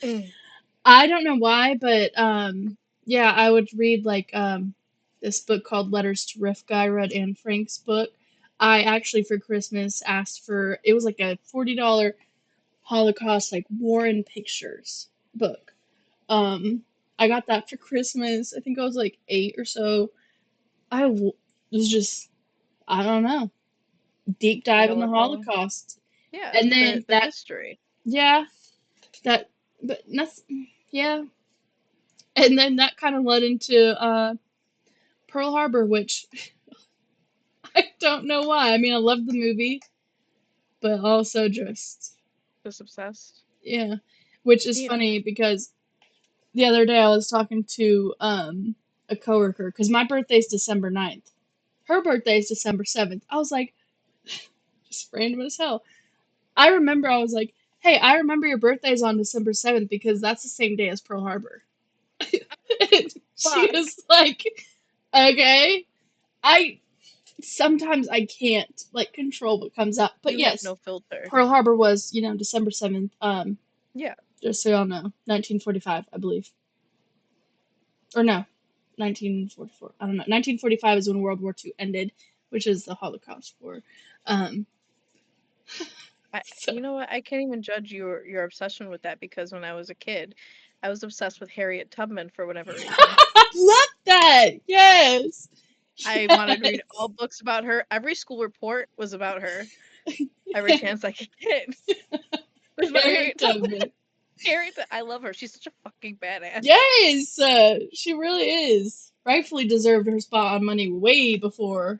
Mm.
I don't know why, but yeah, I would read like this book called Letters to Rifka. I read Anne Frank's book. I actually for Christmas asked for it was like a $40 Holocaust like War and Pictures book. Um, I got that for Christmas. I think I was like 8 or so. Was just I don't know, deep
You
dive
know
in the
what though?
Holocaust,
Yeah,
and then
the history.
yeah that but nothing yeah, and then that kind of led into Pearl Harbor, which I don't know why. I mean, I love the movie, but also just
Just obsessed.
yeah, which is
You,
funny because the other day I was talking to a coworker because my birthday's December 9th. Her birthday's December 7th. I was like, just random as hell. I remember I was like, hey, I remember your birthday's on December 7th because that's the same day as Pearl Harbor. And she
fuck.
was like, okay. I sometimes I can't like control what comes up. But
You have
yes,
no filter.
Pearl Harbor was, December 7th.
Yeah.
Just so y'all know, 1945, I believe. Or no, 1944. I don't know. 1945 is when World War II ended, which is the Holocaust War. Um, so
You know what? I can't even judge your obsession with that because when I was a kid, I was obsessed with Harriet Tubman for whatever reason.
love that. Yes.
I wanted to read
Yes.
all books about her. Every school report was about her. Every chance I could get was about
Harriet
Harriet Tubman.
Tubman.
I love her. She's such a fucking badass.
Yes, she really is. Rightfully deserved her spot on Money way before,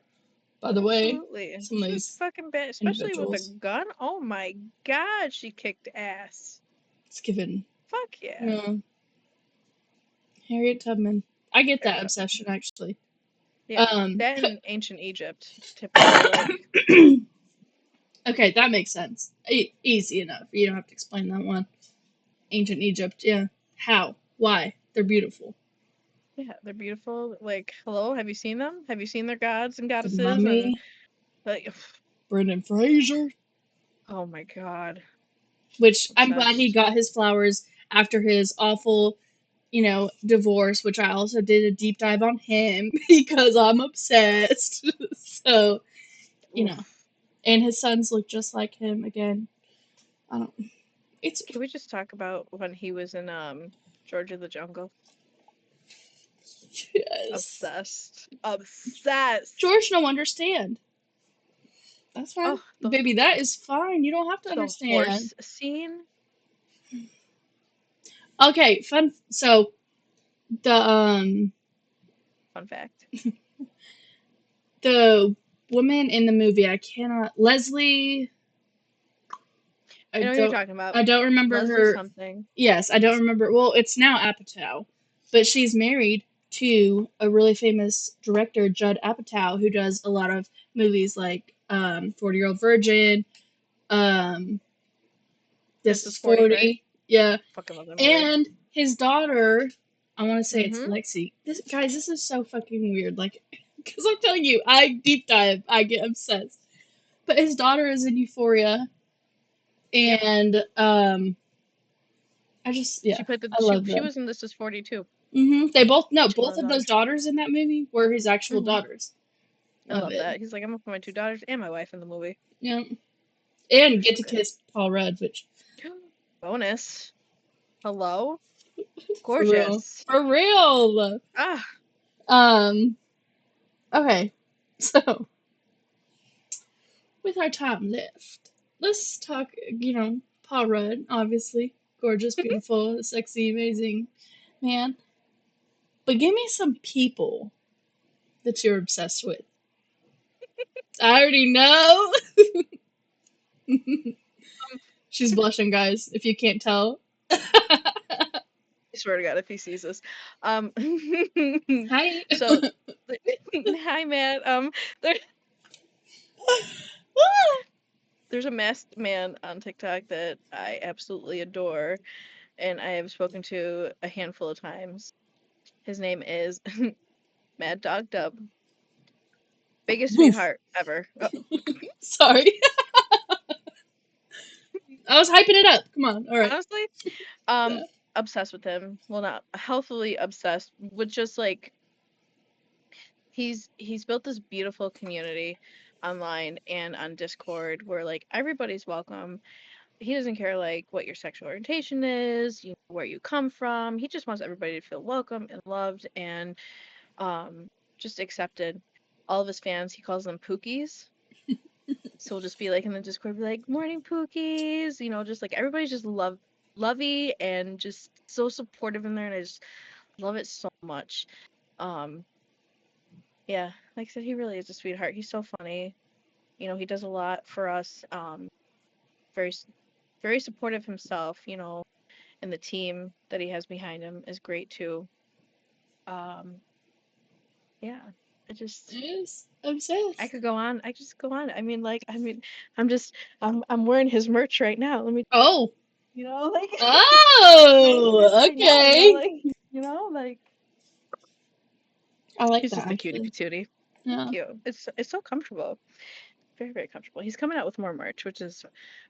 by the way,
Absolutely.
some of
She was
these
fucking bad, especially with a
individuals.
gun. Oh my god, she kicked ass.
It's given.
Fuck yeah.
Yeah. Harriet Tubman. I get
Harriet
that
Tubman.
obsession actually.
Yeah.
Um,
That in ancient Egypt, typically. Like,
okay, that makes sense. Easy enough. You don't have to explain that one. Ancient Egypt, yeah. How? Why? They're beautiful.
yeah, they're beautiful. Like, hello, have you seen them? Have you seen their gods and
The
goddesses? And
Mummy,
like,
Brendan Fraser,
oh my god,
which I'm glad he
obsessed.
got his flowers after his awful, divorce, which I also did a deep dive on him because I'm obsessed. So, you know,
Oof.
and his sons look just like him again. I don't. It's
Can we just talk about when he was in George of the Jungle?
yes.
Obsessed. Obsessed.
George don't understand. That's fine,
Oh,
baby. That is fine. You don't have to
the
understand.
horse scene.
Okay, fun. So the
Fun fact.
the woman in the movie, I cannot Leslie. I
I know what you're
don't.
talking about.
I don't remember
Leslie
her.
something.
Yes, I don't remember. Well, it's now Apatow, but she's married to a really famous director, Judd Apatow, who does a lot of movies like 40-Year-Old Virgin, um, This
This
Is
is 40, right?
40, yeah,
Fucking love that movie.
and his daughter, I want to say it's
Mm-hmm.
Lexi. This is so fucking weird. Like, because I'm telling you, I deep dive, I get obsessed. But his daughter is in Euphoria,
Yep.
and I just
She
yeah,
played
I love
she
them.
was in This Is 42.
They both no,
Two of
both
the
of those
daughters.
daughters in that movie were his actual
Mm-hmm.
daughters.
I
Love
love
it.
that. He's like, I'm gonna put my two daughters and my wife in the movie.
Yeah, and get
So
to
good.
kiss Paul Rudd, which
Bonus. Hello?
for real,
Gorgeous.
for real.
Ah.
Um, okay, so with our time left, let's talk. Paul Rudd, obviously gorgeous, beautiful, sexy, amazing man. But give me some people that you're obsessed with. I already know. She's blushing, guys, if you can't tell.
I swear to God, if he sees this. Um,
Hi.
so, hi, man. There, there's a masked man on TikTok that I absolutely adore, and I have spoken to a handful of times. His name is Mad Dog Dub. Biggest
Woof.
sweetheart ever.
Sorry. I was hyping it up. Come on. All right.
Honestly,
Yeah.
obsessed with him. Well, not healthily obsessed with just like he's built this beautiful community online and on Discord where like everybody's welcome. He doesn't care like what your sexual orientation is, where you come from. He just wants everybody to feel welcome and loved and um just accepted. All of his fans, he calls them Pookies. So we'll just be like in the Discord, be like, "Morning, Pookies," just like everybody's just lovey and just so supportive in there, and I just love it so much. Um, yeah, like I said, he really is a sweetheart. He's so funny. He does a lot for us. Very, very supportive himself. And the team that he has behind him is great too. Um, yeah, I just,
Yes.
I
Obsessed.
could go on. I just go on. I'm just, I'm wearing his merch right now. Let me,
Oh.
like, wearing his merch
Oh.
right now.
Okay.
Like,
I like
he's
that
just a cutie
actually.
patootie. Thank
Yeah.
you. It's so comfortable. Very, very comfortable. He's coming out with more merch, which is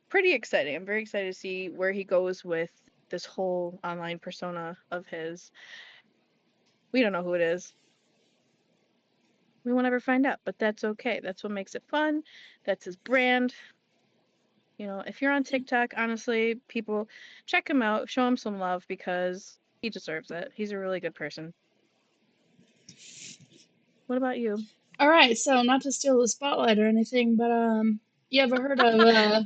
pretty exciting. I'm very excited to see where he goes with this whole online persona of his. We don't know who it is. We won't ever find out, but that's okay. That's what makes it fun. That's his brand. If you're on TikTok, honestly, people check him out, show him some love because he deserves it. He's a really good person. What about you?
All right. So not to steal the spotlight or anything, but you ever heard of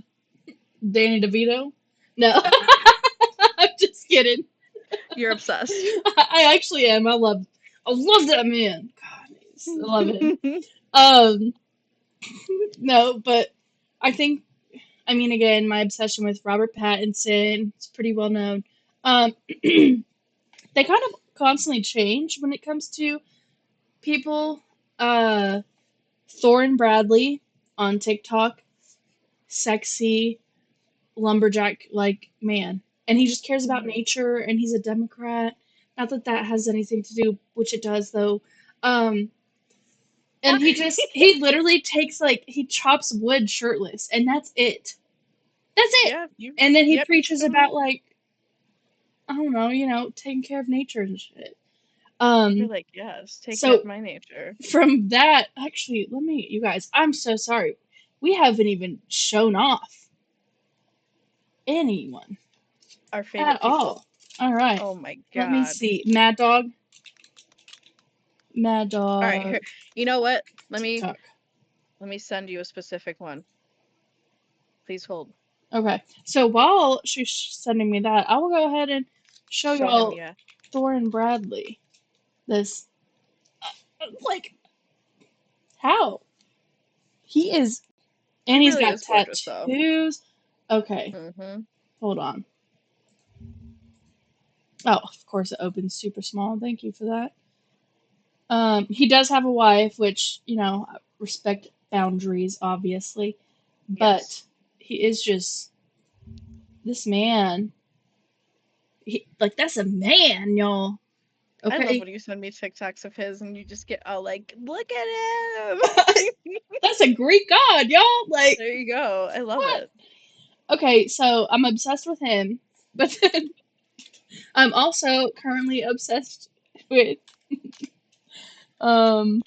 Danny DeVito? No. I'm just kidding.
You're obsessed.
I actually am. I love that man. God, I love him. Um, no, but I think, I mean, again, my obsession with Robert Pattinson, it's pretty well known. Um, they kind of constantly change when it comes to people. Uh, Thorin Bradley on TikTok, sexy lumberjack like man, and he just cares about
Mhm.
nature, and he's a Democrat. Not that that has anything to do, which it does though. Um, and he literally takes like he chops wood shirtless, and that's it. That's it.
Yeah,
And then he
yep, you
preaches
showed me.
about like I don't know, taking care of nature and shit.
You're
Um,
like, yes, take care of
so
my nature.
from that, actually, you guys, I'm so sorry. We haven't even shown off anyone
Our favorite
at
people.
all. All right.
Oh my
Let me
God.
see. Mad Dog. Mad
All right,
Dog.
here. You know what?
TikTok.
Let me send you a specific one. Please hold.
Okay. So while she's sending me that, I will go ahead and show
Show him,
y'all
yeah.
Thorin Bradley. This, like, how? He is, and
He
he's
really
got
is gorgeous though.
tattoos. Okay.
Mm-hmm.
Hold on. Oh, of course it opens super small. Thank you for that. He does have a wife, which, respect boundaries, obviously.
Yes.
But he is just, this man, like that's a man, y'all.
I love
Okay,
when you send me TikToks of his and you just get all like, look at him.
that's a Greek god, y'all. Like
There you go. I love
what?
it.
Okay, so I'm obsessed with him, but then I'm also currently obsessed with um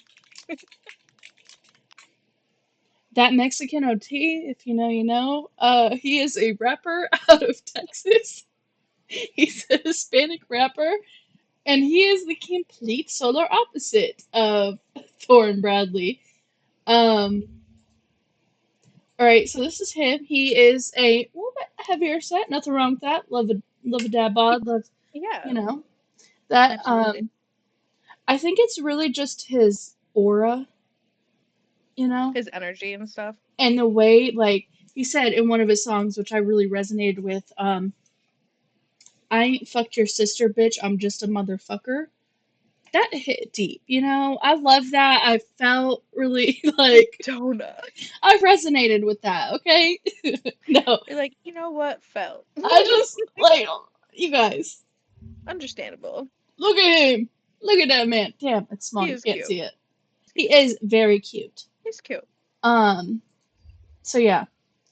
that Mexican OT. If you know, you know. He is a rapper out of Texas. He's a Hispanic rapper, and he is the complete solar opposite of Thorne Bradley. Um, all right, so this is him. He is a little bit heavier set. Nothing wrong with that. Love a dad bod. Love,
Yeah,
you know that.
absolutely.
I think it's really just his aura, you know,
His energy and stuff.
and the way like he said in one of his songs, which I really resonated with. I ain't fucked your sister, bitch. I'm just a motherfucker. That hit deep, you know. I love that. I felt really
The
like
donut.
I resonated with that. Okay, no,
You're like, you know what? Felt.
I just like you guys.
Understandable.
Look at him. Look at that man. Damn, it's small.
He
You
is
can't
cute.
see it. He is very cute.
He's cute.
Um. So yeah,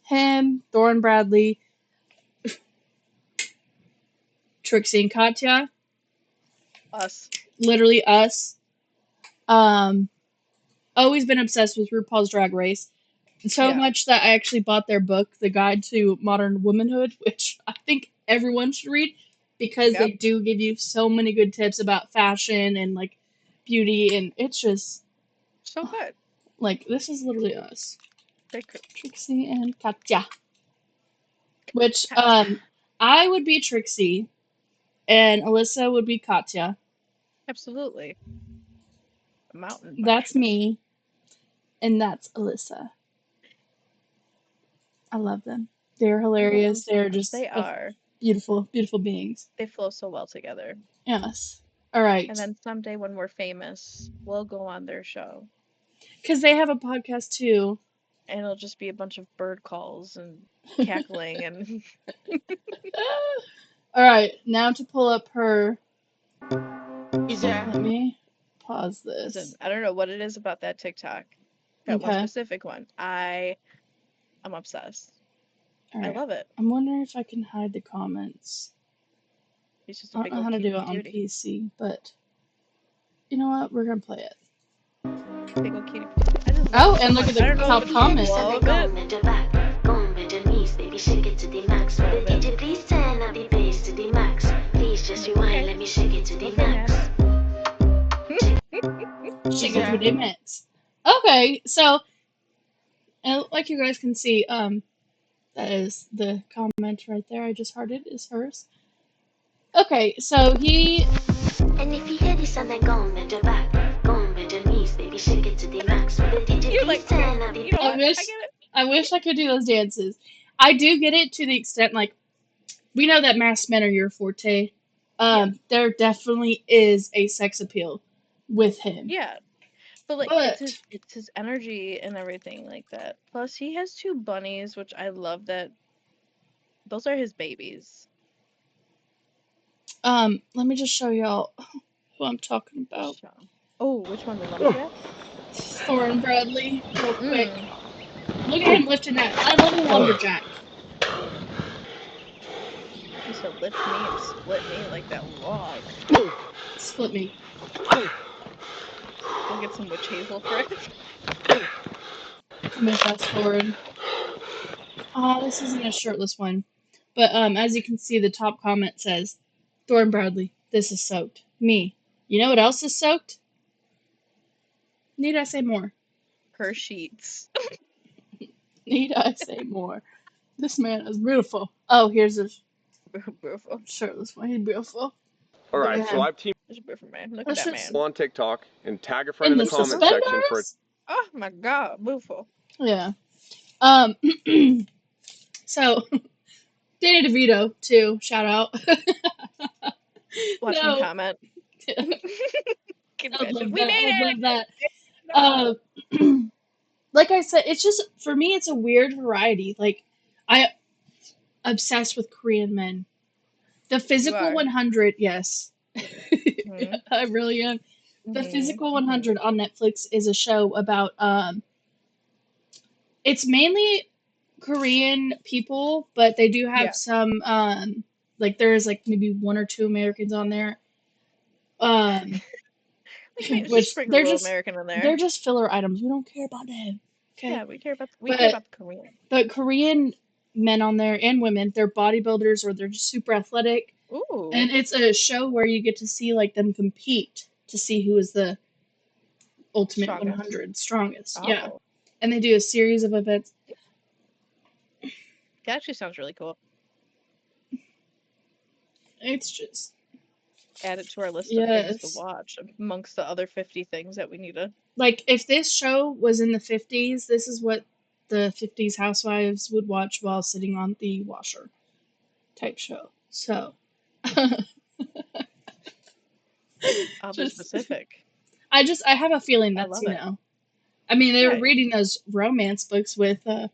him, Thorne Bradley, Trixie and Katya,
Us.
literally us. Um. Always been obsessed with RuPaul's Drag Race. So
Yeah.
much that I actually bought their book, The Guide to Modern Womanhood, which I think everyone should read because they
Yep.
do give you so many good tips about fashion and like beauty, and it's just
So good.
like this is literally us,
Very good.
Trixie and Katya. Which
Katya.
I would be Trixie, and Alyssa would be Katya.
Absolutely. A mountain
That's
bike.
me, and that's Alyssa. I love them. They're
I love them
hilarious.
so
They're
much.
just
They are.
beautiful, beautiful beings.
They flow so well together.
Yes. All right.
And then someday when we're famous, we'll go on their show.
Because they have a podcast too.
And it'll just be a bunch of bird calls and cackling and
All right. Now to pull up her.
Is
Let me pause
listen,
this.
I don't know what it is about that TikTok. That one
Okay.
specific one. I'm obsessed.
All
I
right.
love it.
I'm wondering if I can hide the comments.
He's just a
I don't
big
know how
old
to do
cutie
it on
patootie.
PC, but you know what? We're gonna play it.
Big old cutie patootie. I just love
Oh,
it so
and look
much.
at
I
the
don't know
top
if it's
comment.
love it.
Go on bend your knees, baby, shake it to the max. With
Love
the
it.
DJ, please turn up the bass to the max. Please just
I'm like,
rewind,
okay.
let me shake it to the
Okay,
max.
Shake it to the max. Okay, so like you guys can see, that is the comment right there. I just hearted is hers. Okay, so he.
And if you hear this and then go on bend your back. Go on bend your knees, baby, shake it to the max. With the DJ,
You're
please
like, okay,
turn up the
you know
I
what?
wish.
I get it.
I wish I could do those dances. I do get it to the extent like we know that masked men are your forte.
Yeah.
There definitely is a sex appeal with him,
Yeah. But like
but
it's his energy and everything like that. Plus he has two bunnies, which I love that those are his babies.
let me just show y'all who I'm talking about.
So. Oh, which one? The lumberjack?
Thorne Bradley, real quick.
Mm.
Look at him lifting that. I love a lumberjack.
He said lift me and split me like that log.
Split me.
Go get some witch hazel for it.
Let me fast forward. Oh, this isn't a shirtless one. But as you can see, the top comment says, Thorne Bradley, this is soaked. Me. You know what else is soaked? Need I say more?
Her sheets.
Need I say more? This man is beautiful. Oh, here's a
Beautiful.
shirtless one. He's beautiful.
All
Look
right,
at
so
him.
I've teamed
That's a beautiful man. Look at
That's
that
just
man.
on TikTok and tag a friend
in
in the
the
comment
Beautiful.
section for
suspenders.
Oh my god, beautiful.
Yeah. Um. So Danny DeVito too. Shout out.
Watch him
No,
comment. Can you
I'd
imagine?
love
We
that.
made
I'd love
it!
that.
No.
Like I said, it's just for me, it's a weird variety. Like I obsessed with Korean men. The
You
Physical
are.
100, yes.
Mhm.
I really am. The
Mhm.
Physical
Mhm.
100 on Netflix is a show about it's mainly Korean people, but they do have
Yeah.
some like there's like maybe one or two Americans on there. Um
Just
which
sprinkle a little American in
they're
there.
just filler items. We don't care about them. Okay?
Yeah, we care
But
about the Korean.
Korean men on there and women, they're bodybuilders or they're just super athletic.
Ooh.
And it's a show where you get to see like them compete to see who is the ultimate
Strongest.
100 strongest. Yeah.
Oh.
And they do a series of events.
That actually sounds really cool.
It's just
Add it to our list of things to
yes.
watch amongst the other 50 things that we need to.
Like if this show was in the 50s, this is what the 50s housewives would watch while sitting on the washer type show. So
I'll be
just
specific.
I have a feeling
I
that's,
love it.
I mean, they were
Yeah.
reading those romance books with the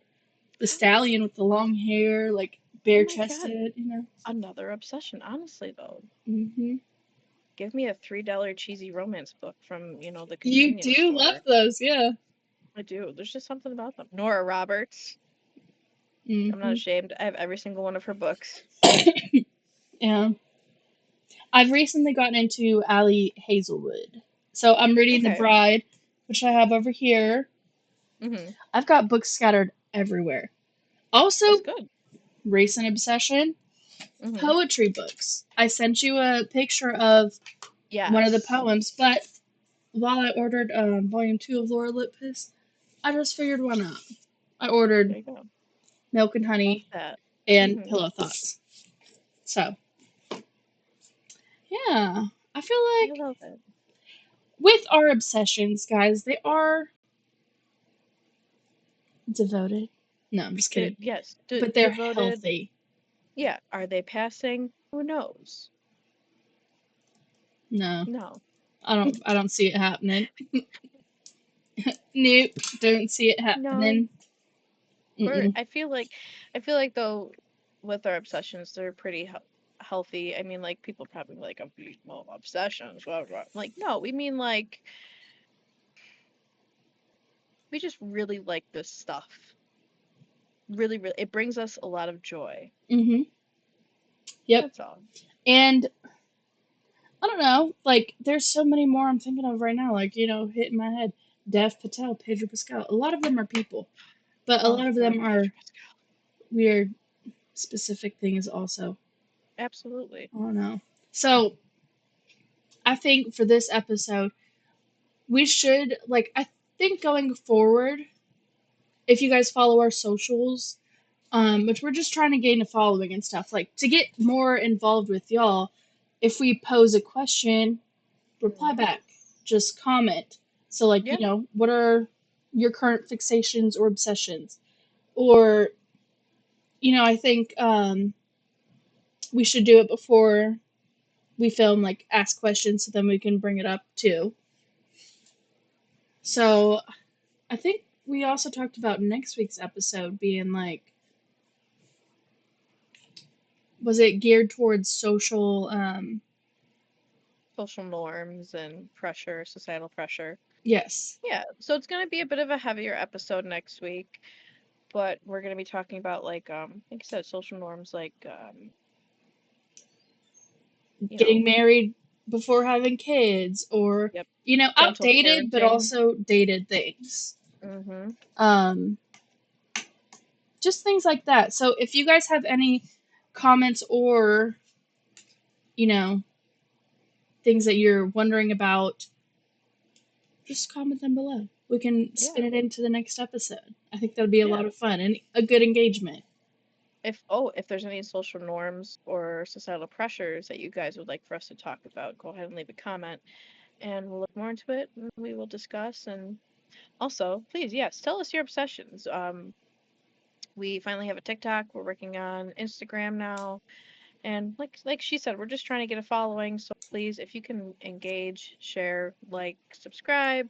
stallion with the long hair, like
Oh
bare
my God.
chested.
Another obsession. Honestly, though,
Hmm.
give me a $3 cheesy romance book from, the
You
convenience
do love
store.
those, yeah.
I do. There's just something about them. Nora Roberts. I'm not
Hmm.
ashamed. I have every single one of her books.
Yeah. I've recently gotten into Allie Hazelwood. So I'm reading The
Okay.
Bride, which I have over here.
Mm-hmm.
I've got books scattered everywhere. Also,
That's good.
recent obsession,
Mm-hmm.
poetry books. I sent you a picture of one of the
Yes.
poems, but while I ordered volume 2 of Laura Lippis, I just figured one out. I ordered
There you go.
Milk and
Love
Honey
that.
and
Mm-hmm.
Pillow Thoughts. So, yeah, I feel
I
like
love it.
with our obsessions, guys, they are devoted. No, I'm just kidding.
Yes.
But they're
Devoted.
healthy.
Yeah. Are they passing? Who knows?
No,
No.
I don't see it happening. Nope, don't see it
No.
happening.
We're.
Mm-mm.
I feel like though, with our obsessions, they're pretty healthy. I mean, like people probably like, well, obsessions. Blah, blah. Like, no, we mean like we just really like this stuff. Really, really, it brings us a lot of joy.
Mhm. Yep.
That's all.
And I don't know, like there's so many more I'm thinking of right now, like, hitting my head. Dev Patel, Pedro Pascal. A lot of them are people, but a
Oh,
lot of
poor
them are
Pedro Pascal.
weird specific things also.
Absolutely.
I don't know. So I think for this episode, we should I think going forward, if you guys follow our socials, which we're just trying to gain a following and stuff, like to get more involved with y'all, if we pose a question, reply
Hmm.
back, just comment. So, like,
Yeah.
what are your current fixations or obsessions? Or, I think we should do it before we film, like, ask questions so then we can bring it up too. So, I think we also talked about next week's episode being like, was it geared towards social?
Social norms and pressure, societal pressure.
Yes.
Yeah. So it's gonna be a bit of a heavier episode next week, but we're gonna be talking about like I said, social norms, like you
Getting
know,
married before having kids, or,
yep, gentle
outdated but
parenting.
also dated things.
Mm-hmm.
Um, just things like that. So if you guys have any comments or, you know, things that you're wondering about, just comment them below. We can
Yeah.
spin it into the next episode. I think that would be a
Yeah.
lot of fun and a good engagement.
If there's any social norms or societal pressures that you guys would like for us to talk about, go ahead and leave a comment and we'll look more into it and we will discuss. And also, please, yes, tell us your obsessions. We finally have a TikTok. We're working on Instagram now. And like she said, we're just trying to get a following. So please, if you can engage, share, like, subscribe,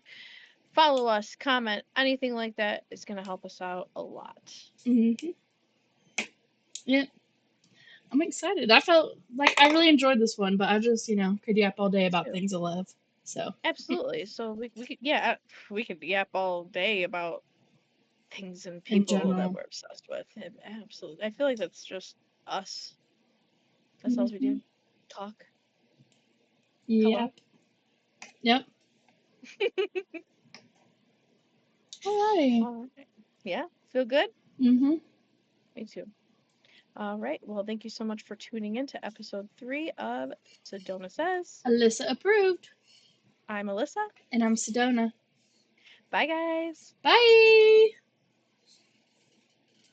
follow us, comment, anything like that is going to help us out a lot.
Hmm. Yeah. I'm excited. I felt like I really enjoyed this one, but I just, could yap all day about
Too.
things I love. So,
Absolutely. So we could yeah, we could yap all day about things and
in
people that
general.
we're obsessed with. Absolutely. I feel like that's just us. That's all we
Hmm.
do. Talk. Hello.
Yep. Yep. Alrighty.
All right. Yeah. Feel good?
Mm-hmm.
Me too. All right. Well, thank you so much for tuning in to episode 3 of Sedona Says.
Alyssa approved.
I'm Alyssa.
And I'm Sedona.
Bye, guys.
Bye!